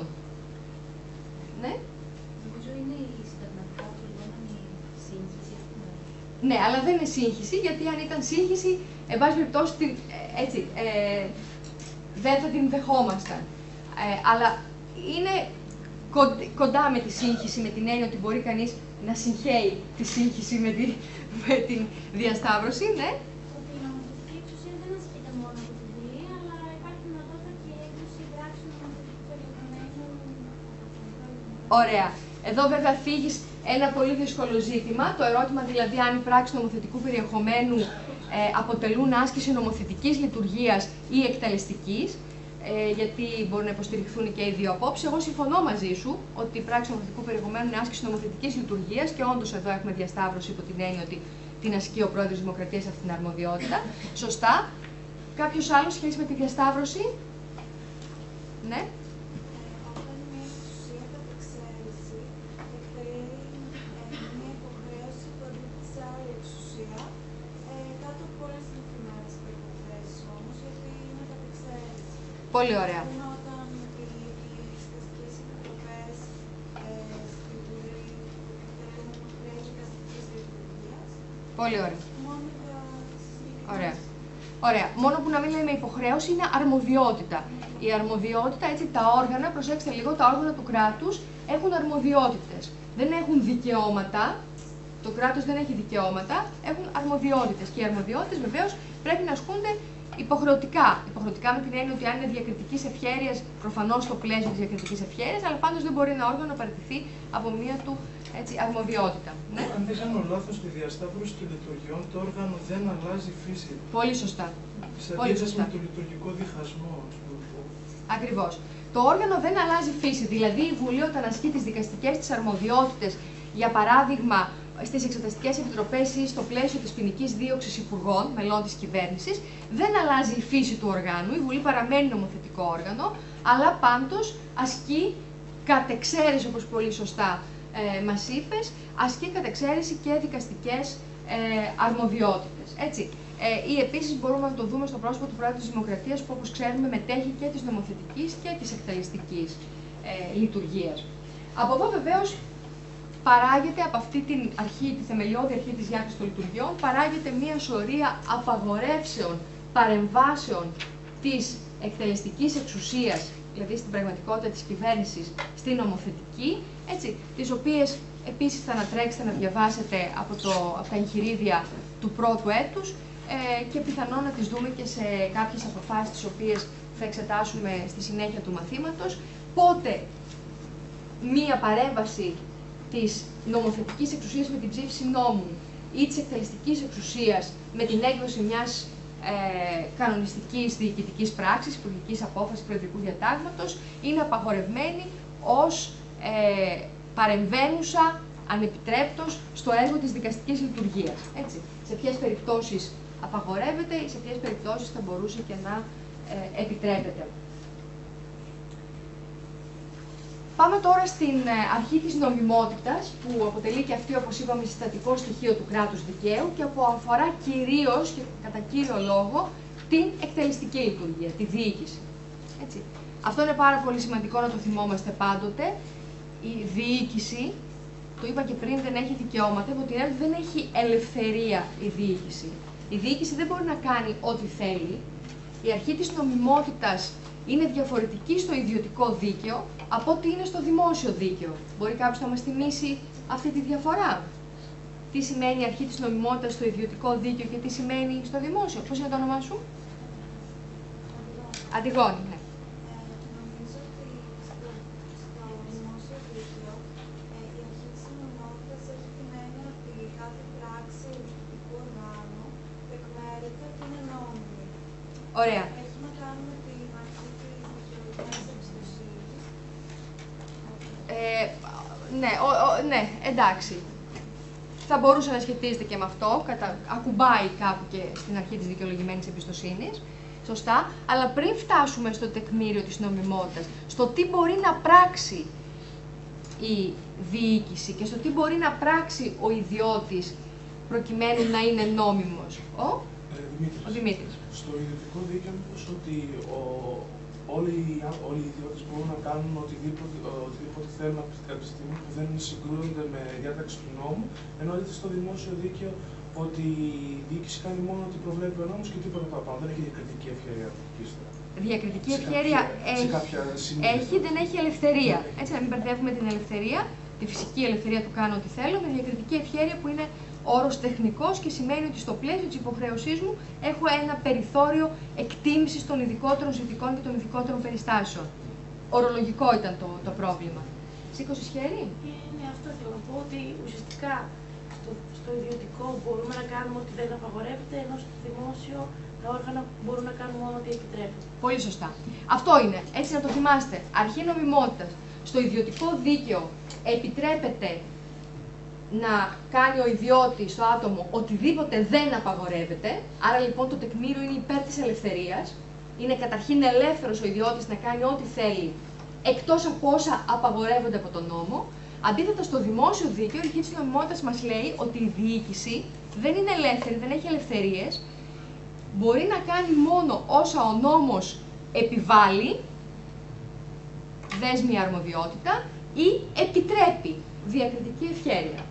[SPEAKER 1] Ναι.
[SPEAKER 3] Νομίζω είναι η συνταγματικά που λεγόμενη σύγχυση.
[SPEAKER 1] Ναι, αλλά δεν είναι σύγχυση, γιατί αν ήταν σύγχυση, εν πάση περιπτώσει, δεν θα την δεχόμασταν. Αλλά είναι κοντά με τη σύγχυση, με την έννοια ότι μπορεί κανείς να συγχαίει τη σύγχυση με την διασταύρωση, ναι.
[SPEAKER 3] Ότι η νομοθετική εξουσία δεν ασκείται μόνο από τη Βουλή, αλλά υπάρχει δυνατότητα και έκδοση πράξεων νομοθετικού περιεχομένου.
[SPEAKER 1] Ωραία. Εδώ βέβαια φύγεις ένα πολύ δύσκολο ζήτημα, το ερώτημα δηλαδή αν οι πράξεις νομοθετικού περιεχομένου αποτελούν άσκηση νομοθετικής λειτουργίας ή εκτελεστικής, γιατί μπορούν να υποστηριχθούν και οι δύο απόψεις. Εγώ συμφωνώ μαζί σου ότι η πράξη νομοθετικού περιεχομένου είναι άσκηση νομοθετικής λειτουργίας και όντως εδώ έχουμε διασταύρωση υπό την έννοια ότι την ασκεί ο πρόεδρος της Δημοκρατίας αυτή την αρμοδιότητα. Σωστά. Κάποιος άλλος σχέση με τη διασταύρωση? Ναι.
[SPEAKER 4] Όταν μια εξουσία κατά εξαίρεση εκτελεί μια υποχρέωση που αντίκειται σε άλλη εξουσία, κάτω από όλες τις συγκεκριμένες προϋποθέσεις όμως, γιατί είναι κατά εξαίρεση.
[SPEAKER 1] Πολύ ωραία.
[SPEAKER 4] Ενώ όταν οι εξεταστικές επιτροπές στη Βουλή εκτελούν χρέη δικαστικής λειτουργίας,
[SPEAKER 1] Πολύ ωραία.
[SPEAKER 4] μόνο για τις συγκεκριμένες.
[SPEAKER 1] Ωραία. Ωραία. Μόνο που να μην λέμε υποχρέωση είναι αρμοδιότητα. Η αρμοδιότητα, έτσι, τα όργανα, προσέξτε λίγο, τα όργανα του κράτους έχουν αρμοδιότητες. Δεν έχουν δικαιώματα. Το κράτος δεν έχει δικαιώματα, έχουν αρμοδιότητες. Και οι αρμοδιότητες βεβαίως πρέπει να ασκούνται υποχρεωτικά. Υποχρεωτικά με την έννοια ότι αν είναι διακριτικής ευχέρειας, προφανώς στο πλαίσιο της διακριτικής ευχέρειας, αλλά πάντως δεν μπορεί ένα όργανο να παραιτηθεί από μία του αρμοδιότητα. Ναι.
[SPEAKER 2] Αν δεν κάνω λάθος, στη διασταύρωση των λειτουργιών το όργανο δεν αλλάζει φύση.
[SPEAKER 1] Πολύ σωστά.
[SPEAKER 2] Σε
[SPEAKER 1] Πολύ
[SPEAKER 2] αντίθεση
[SPEAKER 1] σωστά.
[SPEAKER 2] με το λειτουργικό διχασμό, ας πούμε.
[SPEAKER 1] Ακριβώς. Το όργανο δεν αλλάζει φύση. Δηλαδή, η Βουλή, όταν ασκεί τις δικαστικές της αρμοδιότητες, για παράδειγμα, στις εξεταστικές επιτροπές ή στο πλαίσιο της ποινικής δίωξης υπουργών, μελών της κυβέρνησης, δεν αλλάζει η φύση του οργάνου. Η Βουλή παραμένει νομοθετικό όργανο, αλλά πάντως ασκεί κατ' εξαίρεση, όπως πολύ σωστά μας είπες, ασκεί κατ' εξαίρεση και δικαστικές αρμοδιότητες. Έτσι. Ή επίσης μπορούμε να το δούμε στο πρόσωπο του Προέδρου της Δημοκρατίας, που όπως ξέρουμε μετέχει και της νομοθετικής και της εκτελεστικής λειτουργίας. Από εδώ βεβαίως παράγεται από αυτή την αρχή, τη θεμελιώδη αρχή της διάκρισης των λειτουργιών, παράγεται μία σωρία απαγορεύσεων, παρεμβάσεων της εκτελεστικής εξουσίας, δηλαδή στην πραγματικότητα της κυβέρνησης, στην νομοθετική, έτσι, τις οποίες επίσης θα ανατρέξετε να διαβάσετε από τα εγχειρίδια του πρώτου έτους και πιθανόν να τις δούμε και σε κάποιες αποφάσεις τις οποίες θα εξετάσουμε στη συνέχεια του μαθήματος. Πότε μία παρέμβαση της νομοθετικής εξουσίας με την ψήφιση νόμου ή της εκτελεστικής εξουσίας με την έκδοση μιας κανονιστικής διοικητικής πράξης, υπουργικής απόφασης, προεδρικού διατάγματος, είναι απαγορευμένη ως παρεμβαίνουσα ανεπιτρέπτως στο έργο της δικαστικής λειτουργίας. Έτσι. Σε ποιες περιπτώσεις απαγορεύεται ή σε ποιες περιπτώσεις θα μπορούσε και να επιτρέπεται. Πάμε τώρα στην αρχή της νομιμότητας, που αποτελεί και αυτή, όπως είπαμε, συστατικό στοιχείο του κράτους δικαίου και που αφορά κυρίως και κατά κύριο λόγο την εκτελεστική λειτουργία, τη διοίκηση. Έτσι. Αυτό είναι πάρα πολύ σημαντικό να το θυμόμαστε πάντοτε. Η διοίκηση, το είπα και πριν, δεν έχει δικαιώματα, υπό την έννοια ότι δεν έχει ελευθερία η διοίκηση. Η διοίκηση δεν μπορεί να κάνει ό,τι θέλει. Η αρχή της νομιμότητας είναι διαφορετική στο ιδιωτικό δίκαιο από ό,τι είναι στο δημόσιο δίκαιο. Μπορεί κάποιος να μας θυμίσει αυτή τη διαφορά? Τι σημαίνει η αρχή της νομιμότητας στο ιδιωτικό δίκαιο και τι σημαίνει στο δημόσιο? Πώς είναι το όνομά σου? Αντιγόνη, ναι.
[SPEAKER 4] Νομίζω ότι στο δημόσιο δίκαιο η αρχή της νομιμότητας έχει την έννοια ότι κάθε πράξη διοικητικού οργάνου τεκμέρεται
[SPEAKER 1] Ωραία.
[SPEAKER 4] Έχει να κάνει με την αρχή της δικαιολογημένης εμπιστοσύνης.
[SPEAKER 1] Ναι, εντάξει. Θα μπορούσε να σχετίζεται και με αυτό, ακουμπάει κάπου και στην αρχή της δικαιολογημένης εμπιστοσύνης. Σωστά, αλλά πριν φτάσουμε στο τεκμήριο της νομιμότητας, στο τι μπορεί να πράξει η διοίκηση και στο τι μπορεί να πράξει ο ιδιώτης προκειμένου να είναι νόμιμος. Ο Δημήτρης.
[SPEAKER 5] Στο ιδιωτικό δίκαιο μήπως ότι όλοι οι ιδιώτες μπορούν να κάνουν οτιδήποτε θέλουν από τη στιγμή που δεν συγκρούονται με διάταξη του νόμου, ενώ δείτε στο δημόσιο δίκαιο ότι η διοίκηση κάνει μόνο ό,τι προβλέπει ο νόμος και τίποτα παραπάνω. Δεν έχει διακριτική ευχέρεια.
[SPEAKER 1] Διακριτική ευχέρεια έχει, δεν έχει ελευθερία. Έτσι, να μην μπερδεύουμε την ελευθερία, τη φυσική ελευθερία του κάνω ό,τι θέλω, με διακριτική ευχέρεια που είναι όρος τεχνικός και σημαίνει ότι στο πλαίσιο της υποχρέωσής μου έχω ένα περιθώριο εκτίμησης των ειδικότερων συνθηκών και των ειδικότερων περιστάσεων. Ορολογικό ήταν το πρόβλημα. Σήκωσες χέρι?
[SPEAKER 6] Ναι, αυτό θέλω να πω, ότι ουσιαστικά στο ιδιωτικό μπορούμε να κάνουμε ό,τι δεν απαγορεύεται, ενώ στο δημόσιο τα όργανα μπορούν να κάνουν μόνο ό,τι επιτρέπεται.
[SPEAKER 1] Πολύ σωστά. Αυτό είναι. Έτσι να το θυμάστε. Αρχή νομιμότητας. Στο ιδιωτικό δίκαιο επιτρέπεται να κάνει ο ιδιώτης, το άτομο, οτιδήποτε δεν απαγορεύεται. Άρα λοιπόν το τεκμήριο είναι υπέρ της ελευθερίας. Είναι καταρχήν ελεύθερος ο ιδιώτης να κάνει ό,τι θέλει, εκτός από όσα απαγορεύονται από τον νόμο. Αντίθετα, στο δημόσιο δίκαιο, η αρχή της νομιμότητας μας λέει ότι η διοίκηση δεν είναι ελεύθερη, δεν έχει ελευθερίες. Μπορεί να κάνει μόνο όσα ο νόμος επιβάλλει, δέσμη αρμοδιότητα, ή επιτρέπει, διακριτική ευχέρεια.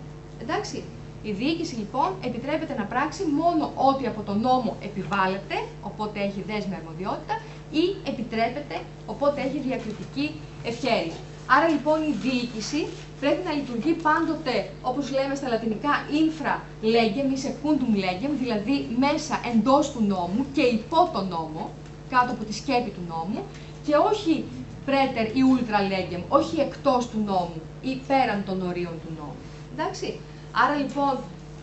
[SPEAKER 1] Εντάξει. Η διοίκηση λοιπόν επιτρέπεται να πράξει μόνο ό,τι από τον νόμο επιβάλλεται, οπότε έχει δέσμη αρμοδιότητα, ή επιτρέπεται, οπότε έχει διακριτική ευχέρεια. Άρα λοιπόν η διοίκηση πρέπει να λειτουργεί πάντοτε, όπως λέμε στα λατινικά, infra legem ή secundum legem, δηλαδή μέσα εντός του νόμου και υπό τον νόμο, κάτω από τη σκέπη του νόμου, και όχι preter ή ultra legem, όχι εκτός του νόμου ή πέραν των ορίων του νόμου. Εντάξει. Άρα λοιπόν,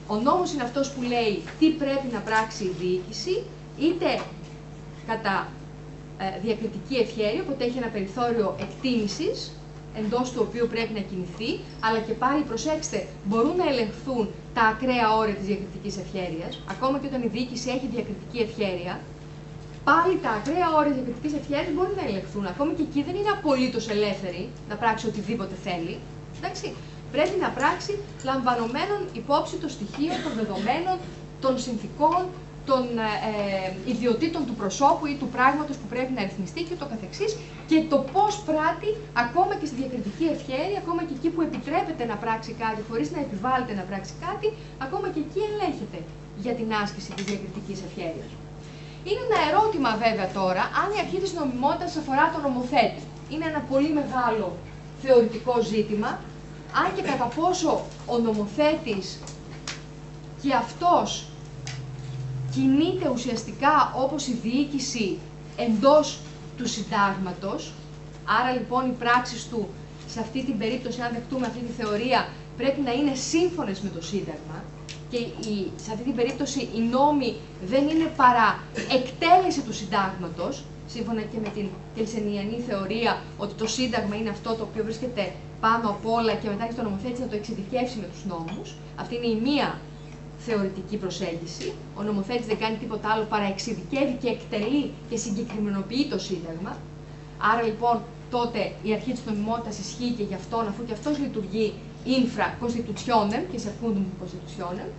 [SPEAKER 1] ο νόμος είναι αυτός που λέει τι πρέπει να πράξει η διοίκηση, είτε κατά διακριτική ευχέρεια, οπότε έχει ένα περιθώριο εκτίμησης, εντός του οποίου πρέπει να κινηθεί, αλλά και πάλι, προσέξτε, μπορούν να ελεγχθούν τα ακραία όρια της διακριτικής ευχέρειας, ακόμα και όταν η διοίκηση έχει διακριτική ευχέρεια, πάλι τα ακραία όρια της διακριτικής ευχέρειας μπορούν να ελεγχθούν. Ακόμα και εκεί δεν είναι απολύτως ελεύθερη να πράξει οτιδήποτε θέλει. Εντάξει. Πρέπει να πράξει λαμβανομένων υπόψη των στοιχείων, των δεδομένων, των συνθηκών, των ιδιωτήτων του προσώπου ή του πράγματος που πρέπει να ρυθμιστεί και το καθεξής, και το πώς πράττει ακόμα και στη διακριτική ευχέρεια, ακόμα και εκεί που επιτρέπεται να πράξει κάτι χωρίς να επιβάλλεται να πράξει κάτι, ακόμα και εκεί ελέγχεται για την άσκηση της διακριτικής ευχέρειας. Είναι ένα ερώτημα βέβαια τώρα αν η αρχή της νομιμότητας αφορά τον νομοθέτη. Είναι ένα πολύ μεγάλο θεωρητικό ζήτημα, αν και κατά πόσο ο νομοθέτης και αυτός κινείται ουσιαστικά όπως η διοίκηση εντός του συντάγματος, άρα λοιπόν οι πράξεις του σε αυτή την περίπτωση, αν δεχτούμε αυτή τη θεωρία, πρέπει να είναι σύμφωνες με το Σύνταγμα και σε αυτή την περίπτωση οι νόμοι δεν είναι παρά εκτέλεση του Συντάγματος, σύμφωνα και με την κελσενιανή θεωρία ότι το Σύνταγμα είναι αυτό το οποίο βρίσκεται πάνω απ' όλα και μετά έχει το νομοθέτης να το εξειδικεύσει με τους νόμους. Αυτή είναι η μία θεωρητική προσέγγιση. Ο νομοθέτης δεν κάνει τίποτα άλλο παρά εξειδικεύει και εκτελεί και συγκεκριμενοποιεί το Σύνταγμα. Άρα λοιπόν τότε η αρχή της νομιμότητας ισχύει και γι' αυτόν, αφού και αυτός λειτουργεί infra constitutionem και secundum constitutionem.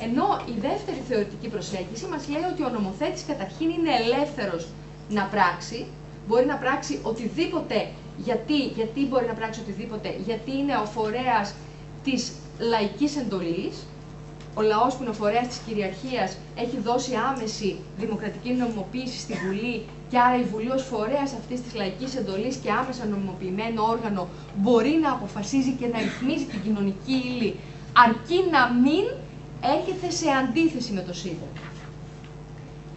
[SPEAKER 1] Ενώ η δεύτερη θεωρητική προσέγγιση μας λέει ότι ο νομοθέτης καταρχήν είναι ελεύθερος να πράξει, μπορεί να πράξει οτιδήποτε. Γιατί μπορεί να πράξει οτιδήποτε? Γιατί είναι ο φορέας της λαϊκής εντολής. Ο λαός που είναι ο φορέας της κυριαρχίας έχει δώσει άμεση δημοκρατική νομιμοποίηση στη Βουλή και άρα η Βουλή ως φορέας αυτής της λαϊκής εντολής και άμεσα νομιμοποιημένο όργανο μπορεί να αποφασίζει και να ρυθμίζει την κοινωνική ύλη, αρκεί να μην έρχεται σε αντίθεση με το Σύνταγμα.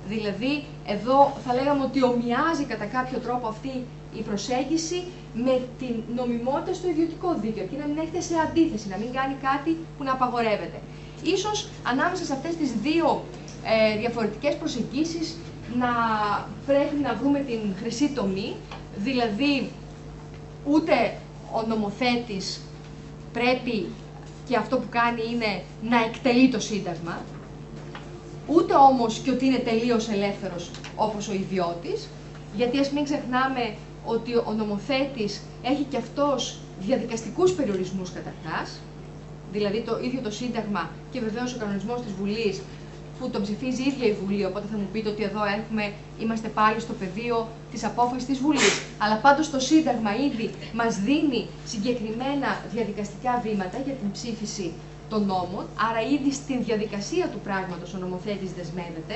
[SPEAKER 1] Δηλαδή, εδώ θα λέγαμε ότι ομοιάζει κατά κάποιο τρόπο αυτή η προσέγγιση με την νομιμότητα στο ιδιωτικό δίκαιο και να μην έρχεται σε αντίθεση, να μην κάνει κάτι που να απαγορεύεται. Ίσως ανάμεσα σε αυτές τις δύο διαφορετικές προσεγγίσεις να πρέπει να βρούμε την χρυσή τομή, δηλαδή ούτε ο νομοθέτης πρέπει και αυτό που κάνει είναι να εκτελεί το Σύνταγμα, ούτε όμως και ότι είναι τελείως ελεύθερος όπως ο ιδιώτης, γιατί ας μην ξεχνάμε ότι ο νομοθέτης έχει και αυτός διαδικαστικούς περιορισμούς καταρχάς, δηλαδή το ίδιο το Σύνταγμα και βεβαίως ο κανονισμός της Βουλής που τον ψηφίζει η ίδια η Βουλή, οπότε θα μου πείτε ότι εδώ είμαστε πάλι στο πεδίο της απόφασης της Βουλής. Αλλά πάντως το Σύνταγμα ήδη μας δίνει συγκεκριμένα διαδικαστικά βήματα για την ψήφιση των νόμων, άρα ήδη στην διαδικασία του πράγματος ο νομοθέτης δεσμεύεται.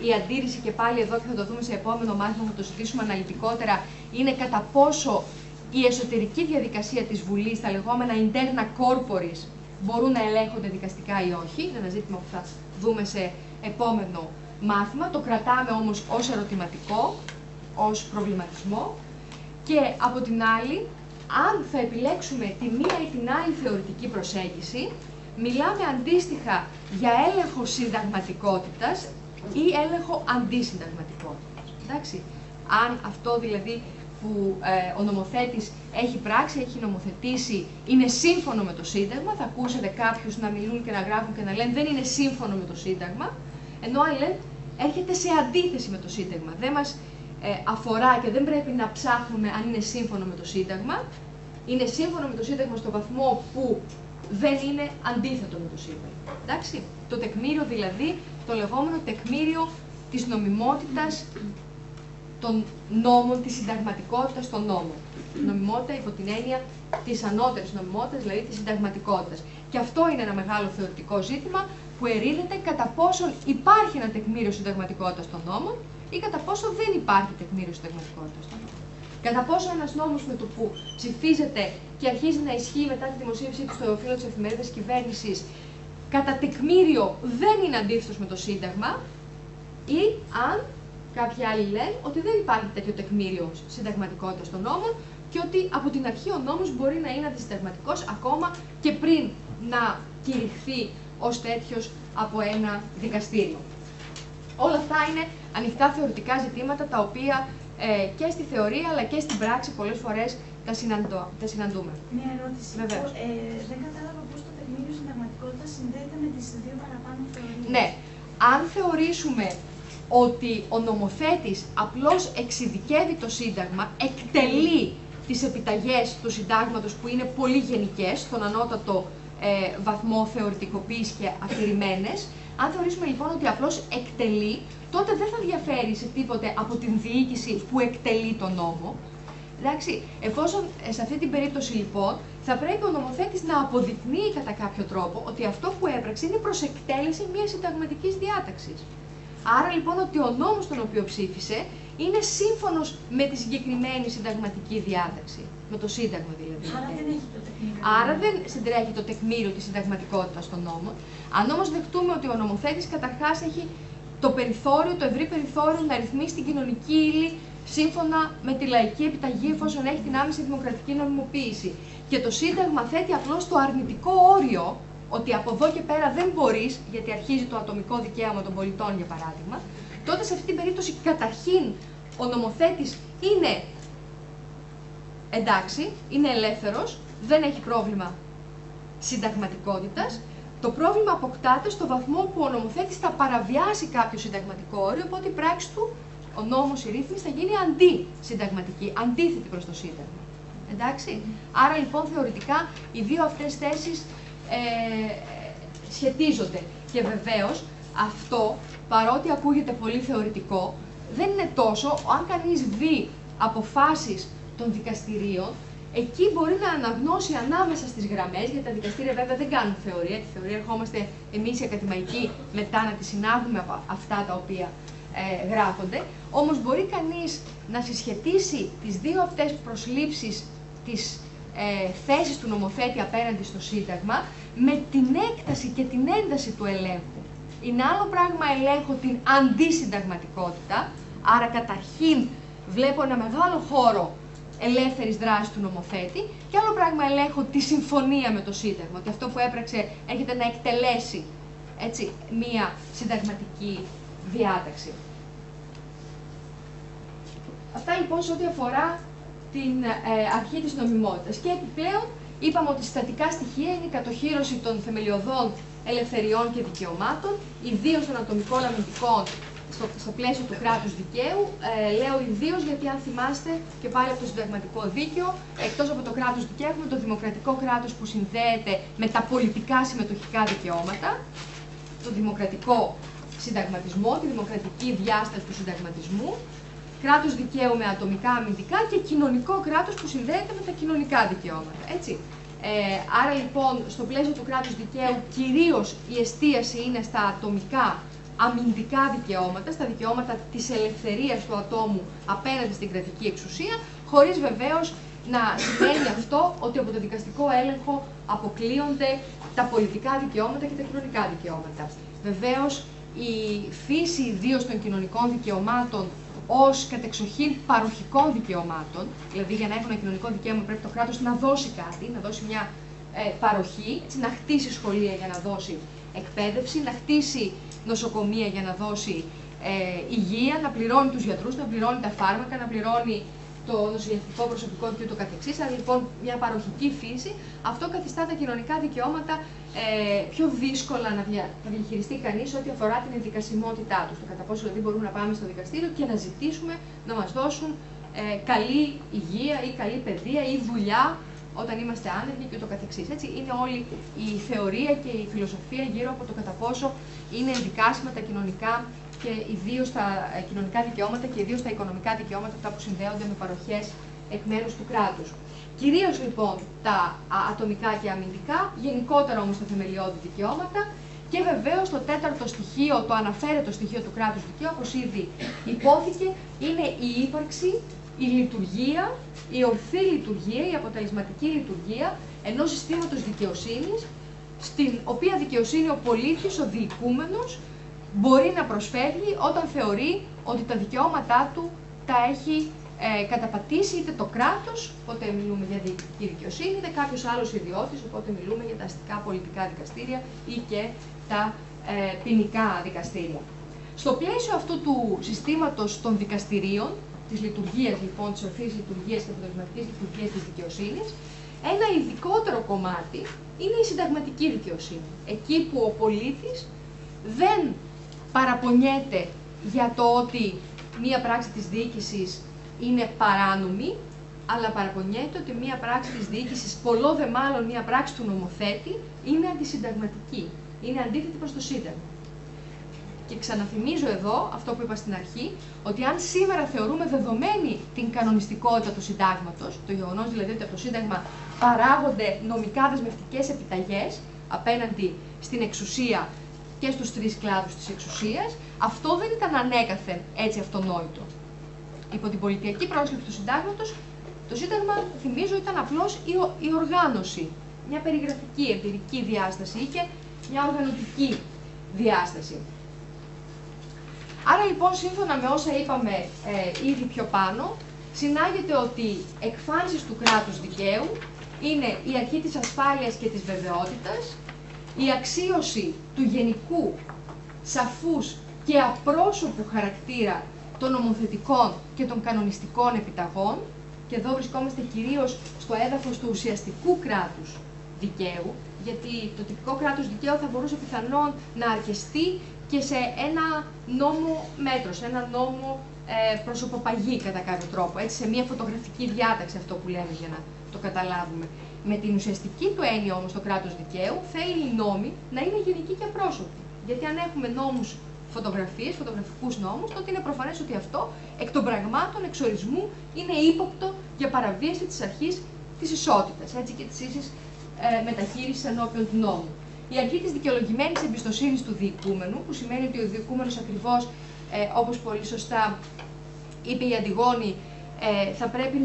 [SPEAKER 1] Η αντίρρηση και πάλι εδώ, και θα το δούμε σε επόμενο μάθημα, θα το συζητήσουμε αναλυτικότερα, είναι κατά πόσο η εσωτερική διαδικασία της Βουλής, τα λεγόμενα interna corporis, μπορούν να ελέγχονται δικαστικά ή όχι. Είναι ένα ζήτημα που θα δούμε σε επόμενο μάθημα. Το κρατάμε όμως ως ερωτηματικό, ως προβληματισμό. Και από την άλλη, αν θα επιλέξουμε τη μία ή την άλλη θεωρητική προσέγγιση, μιλάμε αντίστοιχα για έλεγχο συνταγματικότητας ή έλεγχο αντισυνταγματικότητας. Εντάξει. Αν αυτό δηλαδή που ο νομοθέτης έχει πράξει, έχει νομοθετήσει, είναι σύμφωνο με το Σύνταγμα, θα ακούσετε κάποιους να μιλούν και να γράφουν και να λένε δεν είναι σύμφωνο με το Σύνταγμα, ενώ άλλοι λένε έρχεται σε αντίθεση με το Σύνταγμα. Δεν μας αφορά και δεν πρέπει να ψάχνουμε αν είναι σύμφωνο με το Σύνταγμα. Είναι σύμφωνο με το Σύνταγμα στο βαθμό που δεν είναι αντίθετο με το Σύνταγμα. Εντάξει. Το τεκμήριο δηλαδή, το λεγόμενο τεκμήριο της νομιμότητας των νόμων, της συνταγματικότητας των νόμων. Νομιμότητα υπό την έννοια της ανώτερης νομιμότητας, δηλαδή της συνταγματικότητας. Και αυτό είναι ένα μεγάλο θεωρητικό ζήτημα που ερείδεται κατά πόσον υπάρχει ένα τεκμήριο συνταγματικότητας των νόμων ή κατά πόσον δεν υπάρχει τεκμήριο συνταγματικότητας των νόμων. Κατά πόσο ένας νόμος με το που ψηφίζεται και αρχίζει να ισχύει μετά τη δημοσίευσή του στο φύλλο της εφημερίδας κυβέρνησης, κατά τεκμήριο δεν είναι αντίθετος με το Σύνταγμα, ή αν κάποιοι άλλοι λένε ότι δεν υπάρχει τέτοιο τεκμήριο συνταγματικότητας των νόμων και ότι από την αρχή ο νόμος μπορεί να είναι αντισυνταγματικός ακόμα και πριν να κηρυχθεί ως τέτοιος από ένα δικαστήριο. Όλα αυτά είναι ανοιχτά θεωρητικά ζητήματα τα οποία και στη θεωρία αλλά και στην πράξη πολλές φορές τα συναντούμε.
[SPEAKER 7] Μία ερώτηση.
[SPEAKER 1] Βεβαίως.
[SPEAKER 7] Δεν κατάλαβα πώς το τεκμήριο συνταγματικότητας συνδέεται με τις δύο παραπάνω θεωρίες.
[SPEAKER 1] Ναι. Αν θεωρήσουμε ότι ο νομοθέτης απλώς εξειδικεύει το Σύνταγμα, εκτελεί τις επιταγές του Συντάγματος που είναι πολύ γενικές, στον ανώτατο βαθμό θεωρητικοποίησης και αφηρημένες. Αν θεωρήσουμε λοιπόν ότι απλώς εκτελεί, τότε δεν θα διαφέρει σε τίποτε από την διοίκηση που εκτελεί τον νόμο. Εντάξει, εφόσον σε αυτή την περίπτωση λοιπόν θα πρέπει ο νομοθέτης να αποδεικνύει κατά κάποιο τρόπο ότι αυτό που έπραξε είναι προς εκτέλεση μιας συνταγματικής διάταξης. Άρα λοιπόν ότι ο νόμος τον οποίο ψήφισε είναι σύμφωνος με τη συγκεκριμένη συνταγματική διάταξη. Με το Σύνταγμα δηλαδή.
[SPEAKER 7] Άρα δεν έχει το τεκμήριο.
[SPEAKER 1] Άρα δεν συντρέχει το τεκμήριο της συνταγματικότητας των νόμων. Αν όμως δεχτούμε ότι ο νομοθέτης καταρχάς έχει το περιθώριο, το ευρύ περιθώριο να ρυθμίσει την κοινωνική ύλη σύμφωνα με τη λαϊκή επιταγή, εφόσον έχει την άμεση δημοκρατική νομιμοποίηση. Και το Σύνταγμα θέτει απλώς το αρνητικό όριο ότι από εδώ και πέρα δεν μπορείς, γιατί αρχίζει το ατομικό δικαίωμα των πολιτών για παράδειγμα, τότε σε αυτή την περίπτωση καταρχήν ο νομοθέτης είναι εντάξει, είναι ελεύθερος, δεν έχει πρόβλημα συνταγματικότητας. Το πρόβλημα αποκτάται στο βαθμό που ο νομοθέτης θα παραβιάσει κάποιο συνταγματικό όριο, οπότε η πράξη του, ο νόμος, η ρύθμιση θα γίνει αντισυνταγματική, αντίθετη προς το Σύνταγμα. Εντάξει. Άρα λοιπόν θεωρητικά οι δύο αυτές θέσεις σχετίζονται. Και βεβαίως αυτό, παρότι ακούγεται πολύ θεωρητικό, δεν είναι τόσο, αν κανείς δει αποφάσεις των δικαστηρίων, εκεί μπορεί να αναγνώσει ανάμεσα στις γραμμές, γιατί τα δικαστήρια βέβαια δεν κάνουν θεωρία, τη θεωρία ερχόμαστε εμείς οι ακαδημαϊκοί μετά να τη συνάγουμε από αυτά τα οποία γράφονται, όμως μπορεί κανείς να συσχετίσει τις δύο αυτές προσλήψεις της θέσης του νομοθέτη απέναντι στο Σύνταγμα με την έκταση και την ένταση του ελέγχου. Είναι άλλο πράγμα ελέγχω την αντισυνταγματικότητα, άρα καταρχήν βλέπω ένα μεγάλο χώρο ελεύθερης δράσης του νομοθέτη και άλλο πράγμα ελέγχω τη συμφωνία με το Σύνταγμα, ότι αυτό που έπραξε έρχεται να εκτελέσει έτσι, μία συνταγματική διάταξη. Αυτά λοιπόν σε ό,τι αφορά την αρχή της νομιμότητας. Και επιπλέον είπαμε ότι συστατικά στοιχεία είναι η κατοχύρωση των θεμελιωδών ελευθεριών και δικαιωμάτων, ιδίως των ατομικών αμυντικών στο πλαίσιο του κράτους δικαίου. Λέω ιδίως γιατί, αν θυμάστε, και πάλι από το συνταγματικό δίκαιο, εκτός από το κράτος δικαίου έχουμε το δημοκρατικό κράτος που συνδέεται με τα πολιτικά συμμετοχικά δικαιώματα, το δημοκρατικό συνταγματισμό, τη δημοκρατική διάσταση του συνταγματισμού, κράτος δικαίου με ατομικά αμυντικά και κοινωνικό κράτος που συνδέεται με τα κοινωνικά δικαιώματα. Έτσι. Άρα λοιπόν, στο πλαίσιο του κράτους δικαίου, κυρίως η εστίαση είναι στα ατομικά αμυντικά δικαιώματα, στα δικαιώματα της ελευθερίας του ατόμου απέναντι στην κρατική εξουσία, χωρίς βεβαίως να σημαίνει αυτό ότι από το δικαστικό έλεγχο αποκλείονται τα πολιτικά δικαιώματα και τα κοινωνικά δικαιώματα. Βεβαίως, η φύση ιδίως των κοινωνικών δικαιωμάτων ως κατεξοχήν παροχικών δικαιωμάτων, δηλαδή για να έχω ένα κοινωνικό δικαίωμα πρέπει το κράτος να δώσει κάτι, να δώσει μια παροχή, έτσι, να χτίσει σχολεία για να δώσει εκπαίδευση, να χτίσει νοσοκομεία για να δώσει υγεία, να πληρώνει τους γιατρούς, να πληρώνει τα φάρμακα, να πληρώνει το νοσηλευτικό προσωπικό και ούτω καθεξής. Άρα λοιπόν μια παροχική φύση, αυτό καθιστά τα κοινωνικά δικαιώματα πιο δύσκολα να διαχειριστεί κανείς ό,τι αφορά την ενδικασιμότητά τους. Το κατά πόσο δηλαδή μπορούμε να πάμε στο δικαστήριο και να ζητήσουμε να μας δώσουν καλή υγεία ή καλή παιδεία ή δουλειά όταν είμαστε άνεργοι και ούτω καθεξής. Έτσι, είναι όλη η θεωρία και η φιλοσοφία γύρω από το κατά πόσο είναι ενδικάσιμα τα κοινωνικά και ιδίως τα κοινωνικά δικαιώματα και ιδίως τα οικονομικά δικαιώματα, αυτά που συνδέονται με παροχές εκ μέρους του κράτους. Κυρίως λοιπόν τα ατομικά και αμυντικά, γενικότερα όμως τα θεμελιώδη δικαιώματα και βεβαίως το τέταρτο στοιχείο, το αναφέρετο στοιχείο του κράτους δικαίου, όπως ήδη υπόθηκε, είναι η ύπαρξη, η λειτουργία, η ορθή λειτουργία, η αποτελεσματική λειτουργία ενός συστήματος δικαιοσύνης, στην οποία δικαιοσύνη ο πολίτης, ο διοικούμενος, μπορεί να προσφεύγει όταν θεωρεί ότι τα δικαιώματά του τα έχει καταπατήσει είτε το κράτος, οπότε μιλούμε για διοικητική δικαιοσύνη, είτε κάποιος άλλος ιδιώτης, οπότε μιλούμε για τα αστικά πολιτικά δικαστήρια ή και τα ποινικά δικαστήρια. Στο πλαίσιο αυτού του συστήματος των δικαστηρίων, της λειτουργίας λοιπόν, της ορθής λειτουργίας και αποτελεσματικής λειτουργίας της δικαιοσύνης, ένα ειδικότερο κομμάτι είναι η συνταγματική δικαιοσύνη. Εκεί που ο πολίτης δεν παραπονιέται για το ότι μία πράξη της διοίκησης είναι παράνομη, αλλά παραπονιέται ότι μία πράξη της διοίκησης, πολλό δε μάλλον μία πράξη του νομοθέτη, είναι αντισυνταγματική, είναι αντίθετη προς το Σύνταγμα. Και ξαναθυμίζω εδώ αυτό που είπα στην αρχή, ότι αν σήμερα θεωρούμε δεδομένη την κανονιστικότητα του συντάγματος, το γεγονός δηλαδή ότι από το Σύνταγμα παράγονται νομικά δεσμευτικές επιταγές απέναντι στην εξουσία και στους τρεις κλάδους της εξουσίας, αυτό δεν ήταν ανέκαθεν έτσι αυτονόητο. Υπό την πολιτιακή πρόσληψη του συντάγματος, το Σύνταγμα, θυμίζω, ήταν απλώς η οργάνωση, μια περιγραφική, εμπειρική διάσταση ή και μια οργανωτική διάσταση. Άρα λοιπόν, σύμφωνα με όσα είπαμε ήδη πιο πάνω, συνάγεται ότι εκφάνσεις του κράτους δικαίου είναι η αρχή της ασφάλειας και της βεβαιότητας, η αξίωση του γενικού, σαφούς και απρόσωπου χαρακτήρα των νομοθετικών και των κανονιστικών επιταγών, και εδώ βρισκόμαστε κυρίως στο έδαφος του ουσιαστικού κράτους δικαίου, γιατί το τυπικό κράτος δικαίου θα μπορούσε πιθανόν να αρκεστεί και σε ένα νόμο μέτρο, σε ένα νόμο προσωποπαγή κατά κάποιο τρόπο, έτσι, σε μια φωτογραφική διάταξη, αυτό που λέμε για να το καταλάβουμε. Με την ουσιαστική του έννοια όμως το κράτος δικαίου θέλει οι νόμοι να είναι γενικοί και απρόσωποι. Γιατί αν έχουμε νόμους φωτογραφίες, φωτογραφικούς νόμους, τότε είναι προφανές ότι αυτό εκ των πραγμάτων, εξορισμού, είναι ύποπτο για παραβίαση της αρχής της ισότητας, έτσι, και της ίσης μεταχείρισης ενώπιον του νόμου. Η αρχή της δικαιολογημένης εμπιστοσύνης του διοικούμενου, που σημαίνει ότι ο διοικούμενος ακριβώς, όπως πολύ σωστά είπε η Αντιγόνη, θα πρέπει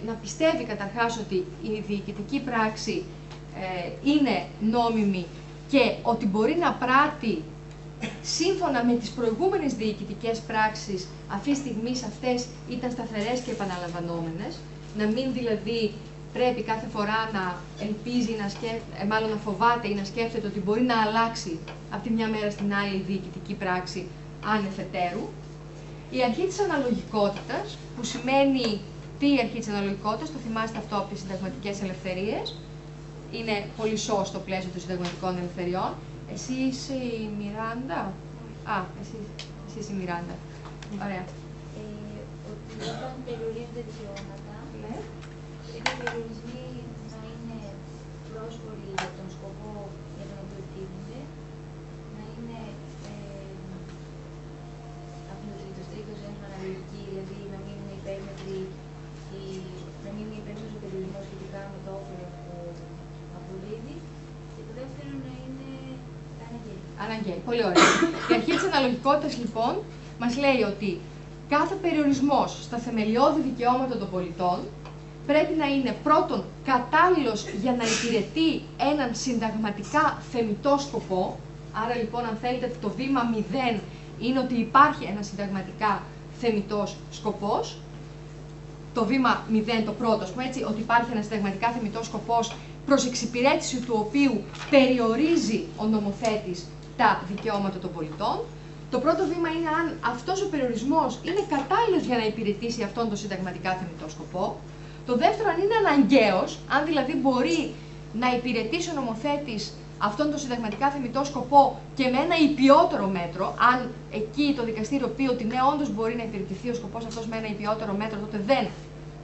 [SPEAKER 1] να πιστεύει καταρχάς ότι η διοικητική πράξη είναι νόμιμη και ότι μπορεί να πράττει σύμφωνα με τις προηγούμενες διοικητικές πράξεις, αυτή τη στιγμή αυτές ήταν σταθερές και επαναλαμβανόμενες, να μην δηλαδή πρέπει κάθε φορά να ελπίζει, μάλλον να φοβάται ή να σκέφτεται ότι μπορεί να αλλάξει από τη μια μέρα στην άλλη η διοικητική πράξη ανεφετέρου. Η αρχή της αναλογικότητας, που σημαίνει τι η αρχή της αναλογικότητας, το θυμάστε αυτό από τις συνταγματικές ελευθερίες, είναι πολύ σωστό στο πλαίσιο των συνταγματικών ελευθεριών. Εσύ είσαι η Μιράντα. Α, εσύ είσαι η Μιράντα. Ωραία.
[SPEAKER 3] Ότι όταν περιορίζονται δικαιώματα, πρέπει οι περιορισμοί να είναι πρόσφοροι για τον σκοπό για τον οποίο τίνονται, να είναι απεινωτρίτως αναλογικοί, δηλαδή να μην είναι υπέρμετροι να μην είναι υπέρμετρος ο περιορισμός σχετικά με το όφελο που αποδίδει, και το δεύτερο να είναι αναγκαίοι.
[SPEAKER 1] Αναγκαίοι. Πολύ ωραία. Η αρχή της αναλογικότητας λοιπόν μας λέει ότι κάθε περιορισμός στα θεμελιώδη δικαιώματα των πολιτών πρέπει να είναι πρώτον κατάλληλος για να υπηρετεί έναν συνταγματικά θεμιτό σκοπό. Άρα λοιπόν, αν θέλετε, το βήμα 0 είναι ότι υπάρχει ένας συνταγματικά θεμιτός σκοπός. Το βήμα 0, το πρώτο, έτσι, ότι υπάρχει ένας συνταγματικά θεμιτός σκοπός προς εξυπηρέτηση του οποίου περιορίζει ο νομοθέτης τα δικαιώματα των πολιτών. Το πρώτο βήμα είναι αν αυτός ο περιορισμός είναι κατάλληλος για να υπηρετήσει αυτόν τον συνταγματικά θεμιτό σκοπό. Το δεύτερο, αν είναι αναγκαίος, αν δηλαδή μπορεί να υπηρετήσει ο νομοθέτης αυτόν τον συνταγματικά θεμιτό σκοπό και με ένα υπιότερο μέτρο, αν εκεί το δικαστήριο πει ότι ναι, όντως μπορεί να υπηρετηθεί ο σκοπός αυτός με ένα υπιότερο μέτρο, τότε δεν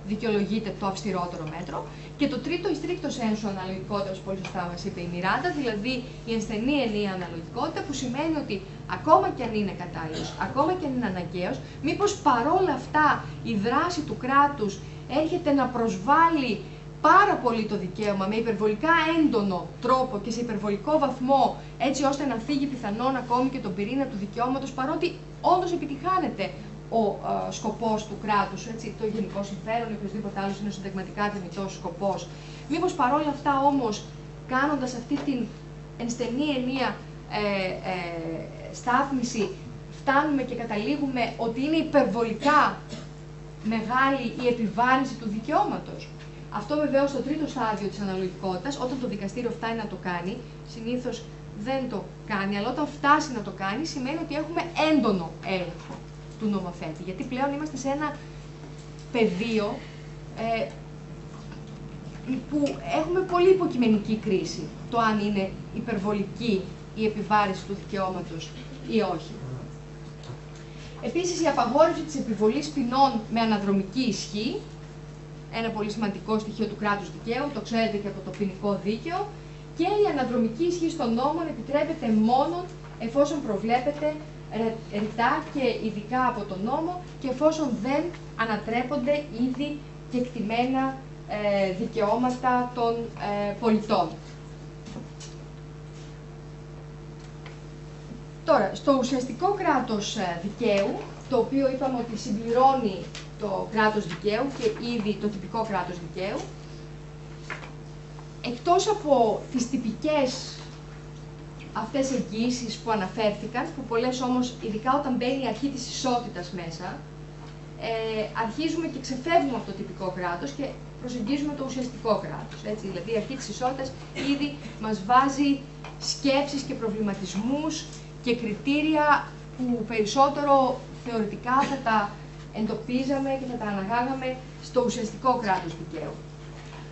[SPEAKER 1] δικαιολογείται το αυστηρότερο μέτρο. Και το τρίτο, η stricto sensu αναλογικότητα, όπως πολύ σωστά μας είπε η Μιράντα, δηλαδή η ενστενή ενιαία αναλογικότητα, που σημαίνει ότι ακόμα και αν είναι κατάλληλος, ακόμα και αν είναι αναγκαίος, μήπως παρόλα αυτά η δράση του κράτους έρχεται να προσβάλλει πάρα πολύ το δικαίωμα με υπερβολικά έντονο τρόπο και σε υπερβολικό βαθμό, έτσι ώστε να φύγει πιθανόν ακόμη και τον πυρήνα του δικαιώματος, παρότι όντως επιτυχάνεται ο σκοπός του κράτους, έτσι, το γενικό συμφέρον ή οποιοδήποτε άλλος είναι ο συνταγματικά θεμιτός σκοπός. Μήπως παρόλα αυτά όμως, κάνοντας αυτή την ενστενή ενία στάθμιση, φτάνουμε και καταλήγουμε ότι είναι υπερβολικά μεγάλη η επιβάρυνση του δικαιώματος. Αυτό βεβαίως στο τρίτο στάδιο της αναλογικότητας, όταν το δικαστήριο φτάνει να το κάνει, συνήθως δεν το κάνει, αλλά όταν φτάσει να το κάνει, σημαίνει ότι έχουμε έντονο έλεγχο του νομοθέτη. Γιατί πλέον είμαστε σε ένα πεδίο που έχουμε πολύ υποκειμενική κρίση, το αν είναι υπερβολική η επιβάρυνση του δικαιώματος ή όχι. Επίσης, η απαγόρευση της επιβολής ποινών με αναδρομική ισχύ, ένα πολύ σημαντικό στοιχείο του κράτους δικαίου, το ξέρετε και από το ποινικό δίκαιο, και η αναδρομική ισχύ των νόμων επιτρέπεται μόνο εφόσον προβλέπεται ρητά και ειδικά από τον νόμο και εφόσον δεν ανατρέπονται ήδη κεκτημένα δικαιώματα των πολιτών. Τώρα, στο ουσιαστικό κράτος δικαίου, το οποίο είπαμε ότι συμπληρώνει το κράτος δικαίου και ήδη το τυπικό κράτος δικαίου, εκτός από τις τυπικές αυτές εγγύησεις που αναφέρθηκαν, που πολλές όμως, ειδικά όταν μπαίνει η αρχή της ισότητας μέσα, αρχίζουμε και ξεφεύγουμε από το τυπικό κράτος και προσεγγίζουμε το ουσιαστικό κράτος. Έτσι, δηλαδή η αρχή της ισότητας ήδη μας βάζει σκέψεις και προβληματισμούς και κριτήρια που περισσότερο θεωρητικά θα τα εντοπίζαμε και θα τα αναγάγαμε στο ουσιαστικό κράτος δικαίου.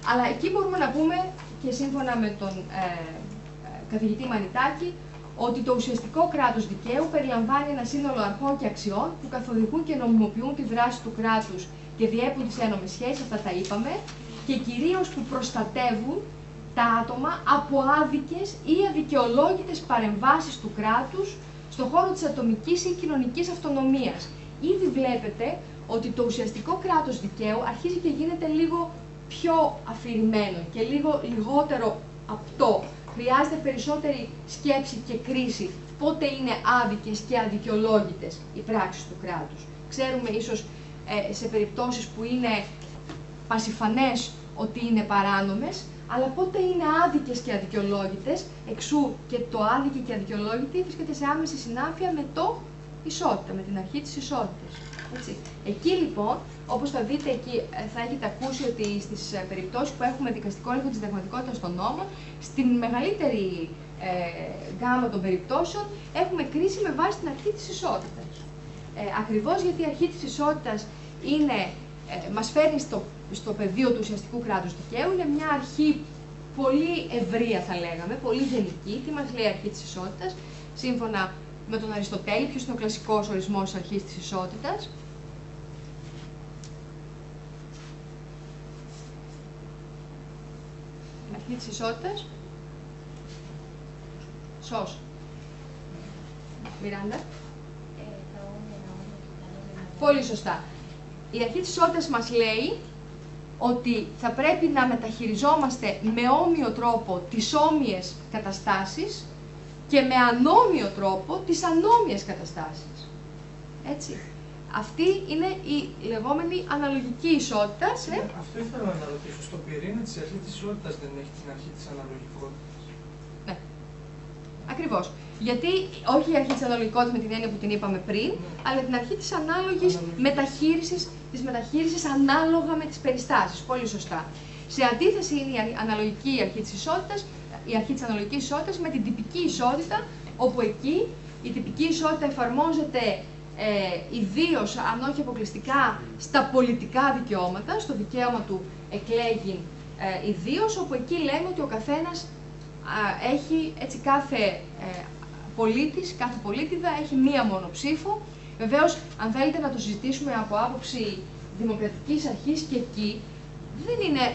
[SPEAKER 1] Αλλά εκεί μπορούμε να πούμε, και σύμφωνα με τον καθηγητή Μανιτάκη, ότι το ουσιαστικό κράτος δικαίου περιλαμβάνει ένα σύνολο αρχών και αξιών που καθοδηγούν και νομιμοποιούν τη δράση του κράτους και διέπουν τις ένομες σχέσεις, αυτά τα είπαμε, και κυρίως που προστατεύουν τα άτομα από άδικες ή αδικαιολόγητες παρεμβάσεις του κράτους στον χώρο της ατομικής ή κοινωνικής αυτονομίας. Ήδη βλέπετε ότι το ουσιαστικό κράτος δικαίου αρχίζει και γίνεται λίγο πιο αφηρημένο και λίγο λιγότερο απτό. Χρειάζεται περισσότερη σκέψη και κρίση πότε είναι άδικες και αδικαιολόγητες οι πράξεις του κράτους. Ξέρουμε ίσως σε περιπτώσεις που είναι πασιφανές ότι είναι παράνομες, αλλά πότε είναι άδικες και αδικαιολόγητες, εξού και το άδικη και αδικαιολόγητη βρίσκεται σε άμεση συνάφεια με το ισότητα, με την αρχή της ισότητας. Έτσι. Εκεί λοιπόν, όπως θα δείτε εκεί, θα έχετε ακούσει ότι στις περιπτώσεις που έχουμε δικαστικό έλεγχο της συνταγματικότητας των νόμων, στην μεγαλύτερη γάμα των περιπτώσεων έχουμε κρίση με βάση την αρχή της ισότητας. Ακριβώς γιατί η αρχή της ισότητας μας φέρνει στο πεδίο του ουσιαστικού κράτους δικαίου, είναι μια αρχή πολύ ευρεία θα λέγαμε, πολύ γενική. Τι μας λέει η αρχή της ισότητας? Σύμφωνα με τον Αριστοτέλη, ποιος είναι ο κλασικός ορισμός της αρχής της ισότητας? Η αρχή της ισότητας. Σως. Μιράντα. Πολύ σωστά. Η αρχή της ισότητας μας λέει ότι θα πρέπει να μεταχειριζόμαστε με όμοιο τρόπο τις όμοιες καταστάσεις και με ανόμοιο τρόπο τις ανόμοιες καταστάσεις. Έτσι. Αυτή είναι η λεγόμενη αναλογική ισότητα.
[SPEAKER 2] Αυτό ήθελα να ρωτήσω. Στο πυρήνα της αρχής της ισότητας δεν έχει την αρχή της αναλογικότητας?
[SPEAKER 1] Ναι. Ακριβώς. Γιατί όχι η αρχή της αναλογικότητας με την έννοια που την είπαμε πριν, αλλά την αρχή της ανάλογης μεταχείρισης ανάλογα με τις περιστάσεις. Πολύ σωστά. Σε αντίθεση είναι η αναλογική αρχή της ισότητας, η αρχή της αναλογικής ισότητας με την τυπική ισότητα, όπου εκεί η τυπική ισότητα εφαρμόζεται ιδίως, αν όχι αποκλειστικά, στα πολιτικά δικαιώματα, στο δικαίωμα του εκλέγει ιδίως, όπου εκεί λέμε ότι ο καθένας έχει, έτσι, κάθε πολίτης, κάθε πολίτηδα έχει μία μόνο ψήφο. Βεβαίως, αν θέλετε να το συζητήσουμε από άποψη δημοκρατικής αρχής, και εκεί δεν είναι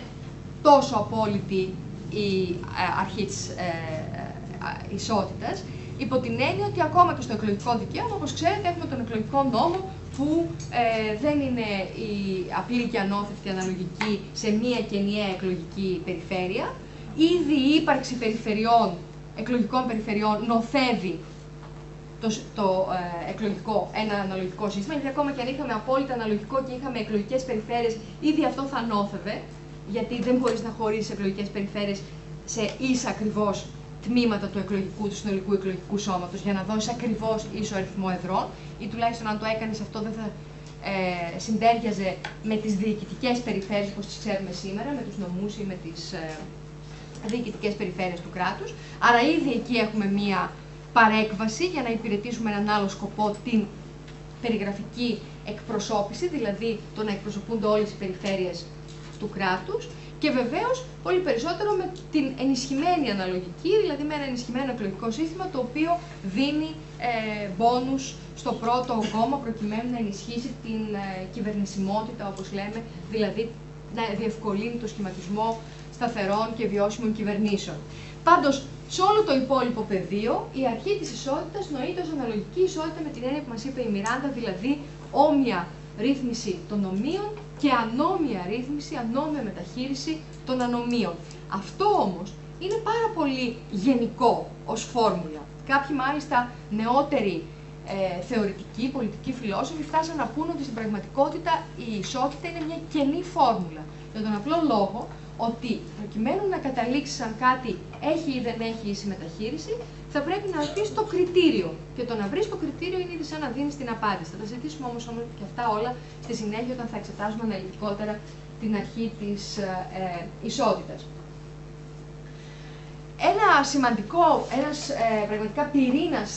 [SPEAKER 1] τόσο απόλυτη η αρχή της ισότητας, υπό την έννοια ότι ακόμα και στο εκλογικό δικαίωμα, όπως ξέρετε, έχουμε τον εκλογικό νόμο που δεν είναι η απλή και ανώθευτη αναλογική σε μία και ενιαία εκλογική περιφέρεια. Ήδη η ύπαρξη εκλογικών περιφερειών νοθεύει ένα αναλογικό σύστημα, γιατί ακόμα και αν είχαμε απόλυτα αναλογικό και είχαμε εκλογικές περιφέρειες, ήδη αυτό θα νόθευε, γιατί δεν μπορείς να χωρίσεις εκλογικές περιφέρειες σε ίσα ακριβώς τμήματα του συνολικού εκλογικού σώματος για να δώσεις ακριβώς ίσο αριθμό εδρών, ή τουλάχιστον αν το έκανες αυτό δεν θα συντέριαζε με τις διοικητικές περιφέρειες όπως τις ξέρουμε σήμερα, με τους νομούς ή με τις διοικητικές περιφέρειες του κράτους. Άρα ήδη εκεί έχουμε μία παρέκβαση για να υπηρετήσουμε έναν άλλο σκοπό, την περιγραφική εκπροσώπηση, δηλαδή το να εκπροσωπούνται όλες οι περιφέρειες του κράτους, και βεβαίως πολύ περισσότερο με την ενισχυμένη αναλογική, δηλαδή με ένα ενισχυμένο εκλογικό σύστημα, το οποίο δίνει μπόνους στο πρώτο κόμμα προκειμένου να ενισχύσει την κυβερνησιμότητα, όπως λέμε, δηλαδή να διευκολύνει το σχηματισμό σταθερών και βιώσιμων κυβερνήσεων. Πάντως, σε όλο το υπόλοιπο πεδίο, η αρχή της ισότητας νοείται ως αναλογική ισότητα με την έννοια που μας είπε η Μιράντα, δηλαδή όμοια ρύθμιση των ομοίων και ανόμοια ρύθμιση, ανόμοια μεταχείριση των ανομίων. Αυτό όμως είναι πάρα πολύ γενικό ως φόρμουλα. Κάποιοι μάλιστα νεότεροι θεωρητικοί, πολιτικοί φιλόσοφοι φτάσαν να πούν ότι στην πραγματικότητα η ισότητα είναι μια κενή φόρμουλα. Για τον απλό λόγο ότι προκειμένου να καταλήξεις αν κάτι έχει ή δεν έχει ίση μεταχείριση, θα πρέπει να βρεις το κριτήριο. Και το να βρεις το κριτήριο είναι ήδη σαν να δίνεις την απάντηση. Θα τα συζητήσουμε όμως και αυτά όλα στη συνέχεια όταν θα εξετάσουμε αναλυτικότερα την αρχή της ισότητας. Ένας πραγματικά πυρήνας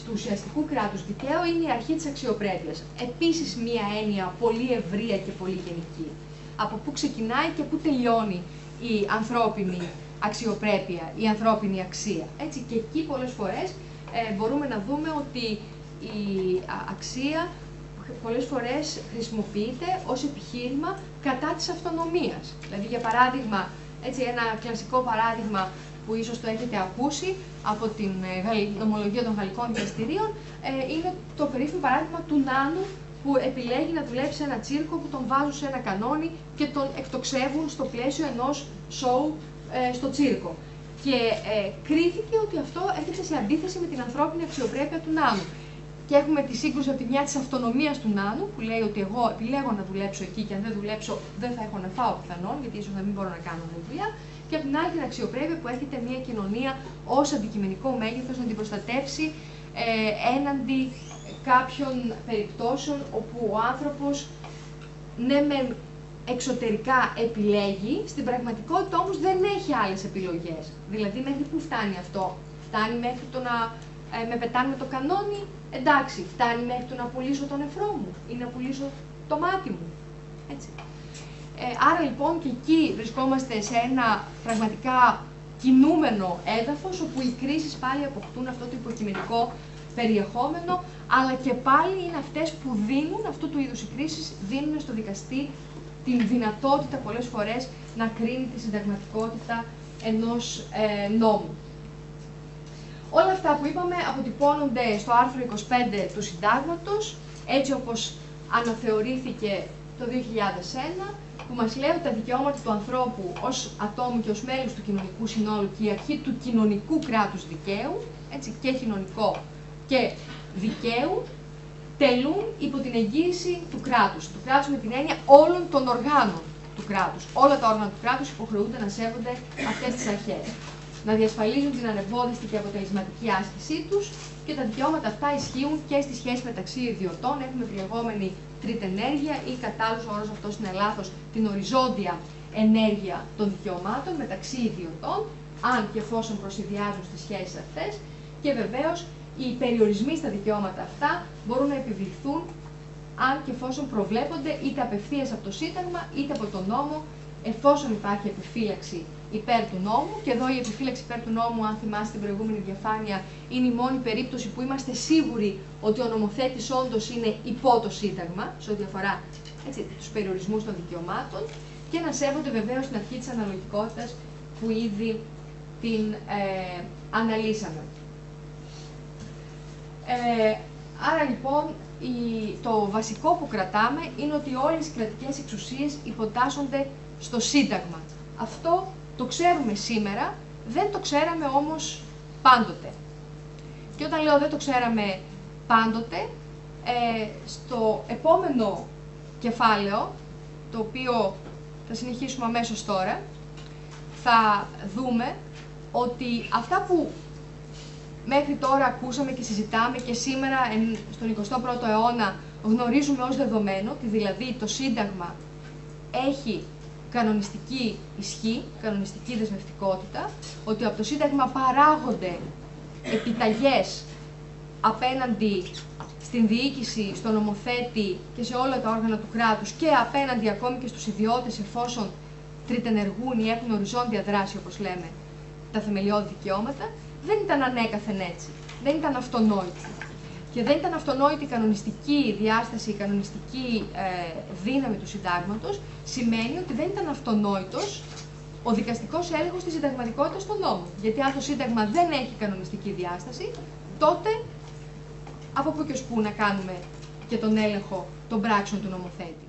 [SPEAKER 1] του ουσιαστικού κράτους δικαίου είναι η αρχή της αξιοπρέπειας. Επίσης μία έννοια πολύ ευρεία και πολύ γενική. Από πού ξεκινάει και πού τελειώνει η ανθρώπινη αξιοπρέπεια, η ανθρώπινη αξία. Έτσι, και εκεί πολλές φορές μπορούμε να δούμε ότι η αξία πολλές φορές χρησιμοποιείται ως επιχείρημα κατά της αυτονομίας. Δηλαδή, για παράδειγμα, έτσι, ένα κλασικό παράδειγμα που ίσως το έχετε ακούσει από την νομολογία των γαλλικών δικαστηρίων, είναι το περίφημο παράδειγμα του Νάνου, που επιλέγει να δουλέψει σε ένα τσίρκο που τον βάζουν σε ένα κανόνι και τον εκτοξεύουν στο πλαίσιο ενός σοου στο τσίρκο. Και κρίθηκε ότι αυτό έρχεται σε αντίθεση με την ανθρώπινη αξιοπρέπεια του Νάνου. Και έχουμε τη σύγκρουση από τη μια της αυτονομίας του Νάνου, που λέει ότι εγώ επιλέγω να δουλέψω εκεί και αν δεν δουλέψω δεν θα έχω να φάω πιθανόν, γιατί ίσως να μην μπορώ να κάνω άλλη δουλειά. Και από την άλλη την αξιοπρέπεια που έρχεται μια κοινωνία ως αντικειμενικό μέγεθος να την προστατεύσει έναντι κάποιων περιπτώσεων όπου ο άνθρωπος ναι μεν εξωτερικά επιλέγει, στην πραγματικότητα όμως δεν έχει άλλες επιλογές. Δηλαδή μέχρι πού φτάνει αυτό? Φτάνει μέχρι το να με πετάνε με το κανόνι, εντάξει, φτάνει μέχρι το να πουλήσω τον νεφρό μου ή να πουλήσω το μάτι μου. Έτσι. Άρα λοιπόν και εκεί βρισκόμαστε σε ένα πραγματικά κινούμενο έδαφος, όπου οι κρίσεις πάλι αποκτούν αυτό το υποκειμενικό περιεχόμενο, αλλά και πάλι είναι αυτές που δίνουν, αυτού του είδους οι κρίσεις, δίνουν στο δικαστή την δυνατότητα πολλές φορές να κρίνει τη συνταγματικότητα ενός νόμου. Όλα αυτά που είπαμε αποτυπώνονται στο άρθρο 25 του Συντάγματος, έτσι όπως αναθεωρήθηκε το 2001, που μας λέει ότι τα δικαιώματα του ανθρώπου ως ατόμου και ως μέλους του κοινωνικού συνόλου και η αρχή του κοινωνικού κράτους δικαίου, έτσι, και κοινωνικό και δικαίου, τελούν υπό την εγγύηση του κράτους. Του κράτους με την έννοια όλων των οργάνων του κράτους. Όλα τα όργανα του κράτους υποχρεούνται να σέβονται αυτές τις αρχές. Να διασφαλίζουν την ανεβόδιστη και αποτελεσματική άσκησή τους, και τα δικαιώματα αυτά ισχύουν και στη σχέση μεταξύ ιδιωτών. Έχουμε τη λεγόμενη τριτενέργεια ή κατάλληλος όρος αυτός είναι λάθος, την οριζόντια ενέργεια των δικαιωμάτων μεταξύ ιδιωτών, αν και εφόσον προσυδειάζουν στις σχέσεις αυτές, και βεβαίως οι περιορισμοί στα δικαιώματα αυτά μπορούν να επιβληθούν αν και εφόσον προβλέπονται είτε απευθείας από το Σύνταγμα είτε από τον νόμο, εφόσον υπάρχει επιφύλαξη υπέρ του νόμου. Και εδώ η επιφύλαξη υπέρ του νόμου, αν θυμάστε την προηγούμενη διαφάνεια, είναι η μόνη περίπτωση που είμαστε σίγουροι ότι ο νομοθέτης όντως είναι υπό το Σύνταγμα, σε ό,τι αφορά τους περιορισμούς των δικαιωμάτων, και να σέβονται βεβαίως την αρχή της αναλογικότητας που ήδη την αναλύσαμε. Άρα λοιπόν το βασικό που κρατάμε είναι ότι όλες οι κρατικές εξουσίες υποτάσσονται στο Σύνταγμα. Αυτό το ξέρουμε σήμερα, δεν το ξέραμε όμως πάντοτε. Και όταν λέω δεν το ξέραμε πάντοτε, στο επόμενο κεφάλαιο, το οποίο θα συνεχίσουμε αμέσως τώρα, θα δούμε ότι αυτά που μέχρι τώρα ακούσαμε και συζητάμε και σήμερα στον 21ο αιώνα γνωρίζουμε ως δεδομένο, ότι δηλαδή το Σύνταγμα έχει κανονιστική ισχύ, κανονιστική δεσμευτικότητα, ότι από το Σύνταγμα παράγονται επιταγές απέναντι στην διοίκηση, στον νομοθέτη και σε όλα τα όργανα του κράτους και απέναντι ακόμη και στους ιδιώτες, εφόσον τριτενεργούν ή έχουν οριζόντια δράση, όπως λέμε, τα θεμελιώδη δικαιώματα. Δεν ήταν ανέκαθεν έτσι, δεν ήταν αυτονόητη. Και δεν ήταν αυτονόητη η κανονιστική διάσταση, η κανονιστική δύναμη του Συντάγματος, σημαίνει ότι δεν ήταν αυτονόητος ο δικαστικός έλεγχος της συνταγματικότητας των νόμων. Γιατί αν το Σύνταγμα δεν έχει κανονιστική διάσταση, τότε από πού και ως πού να κάνουμε και τον έλεγχο των πράξεων του νομοθέτη.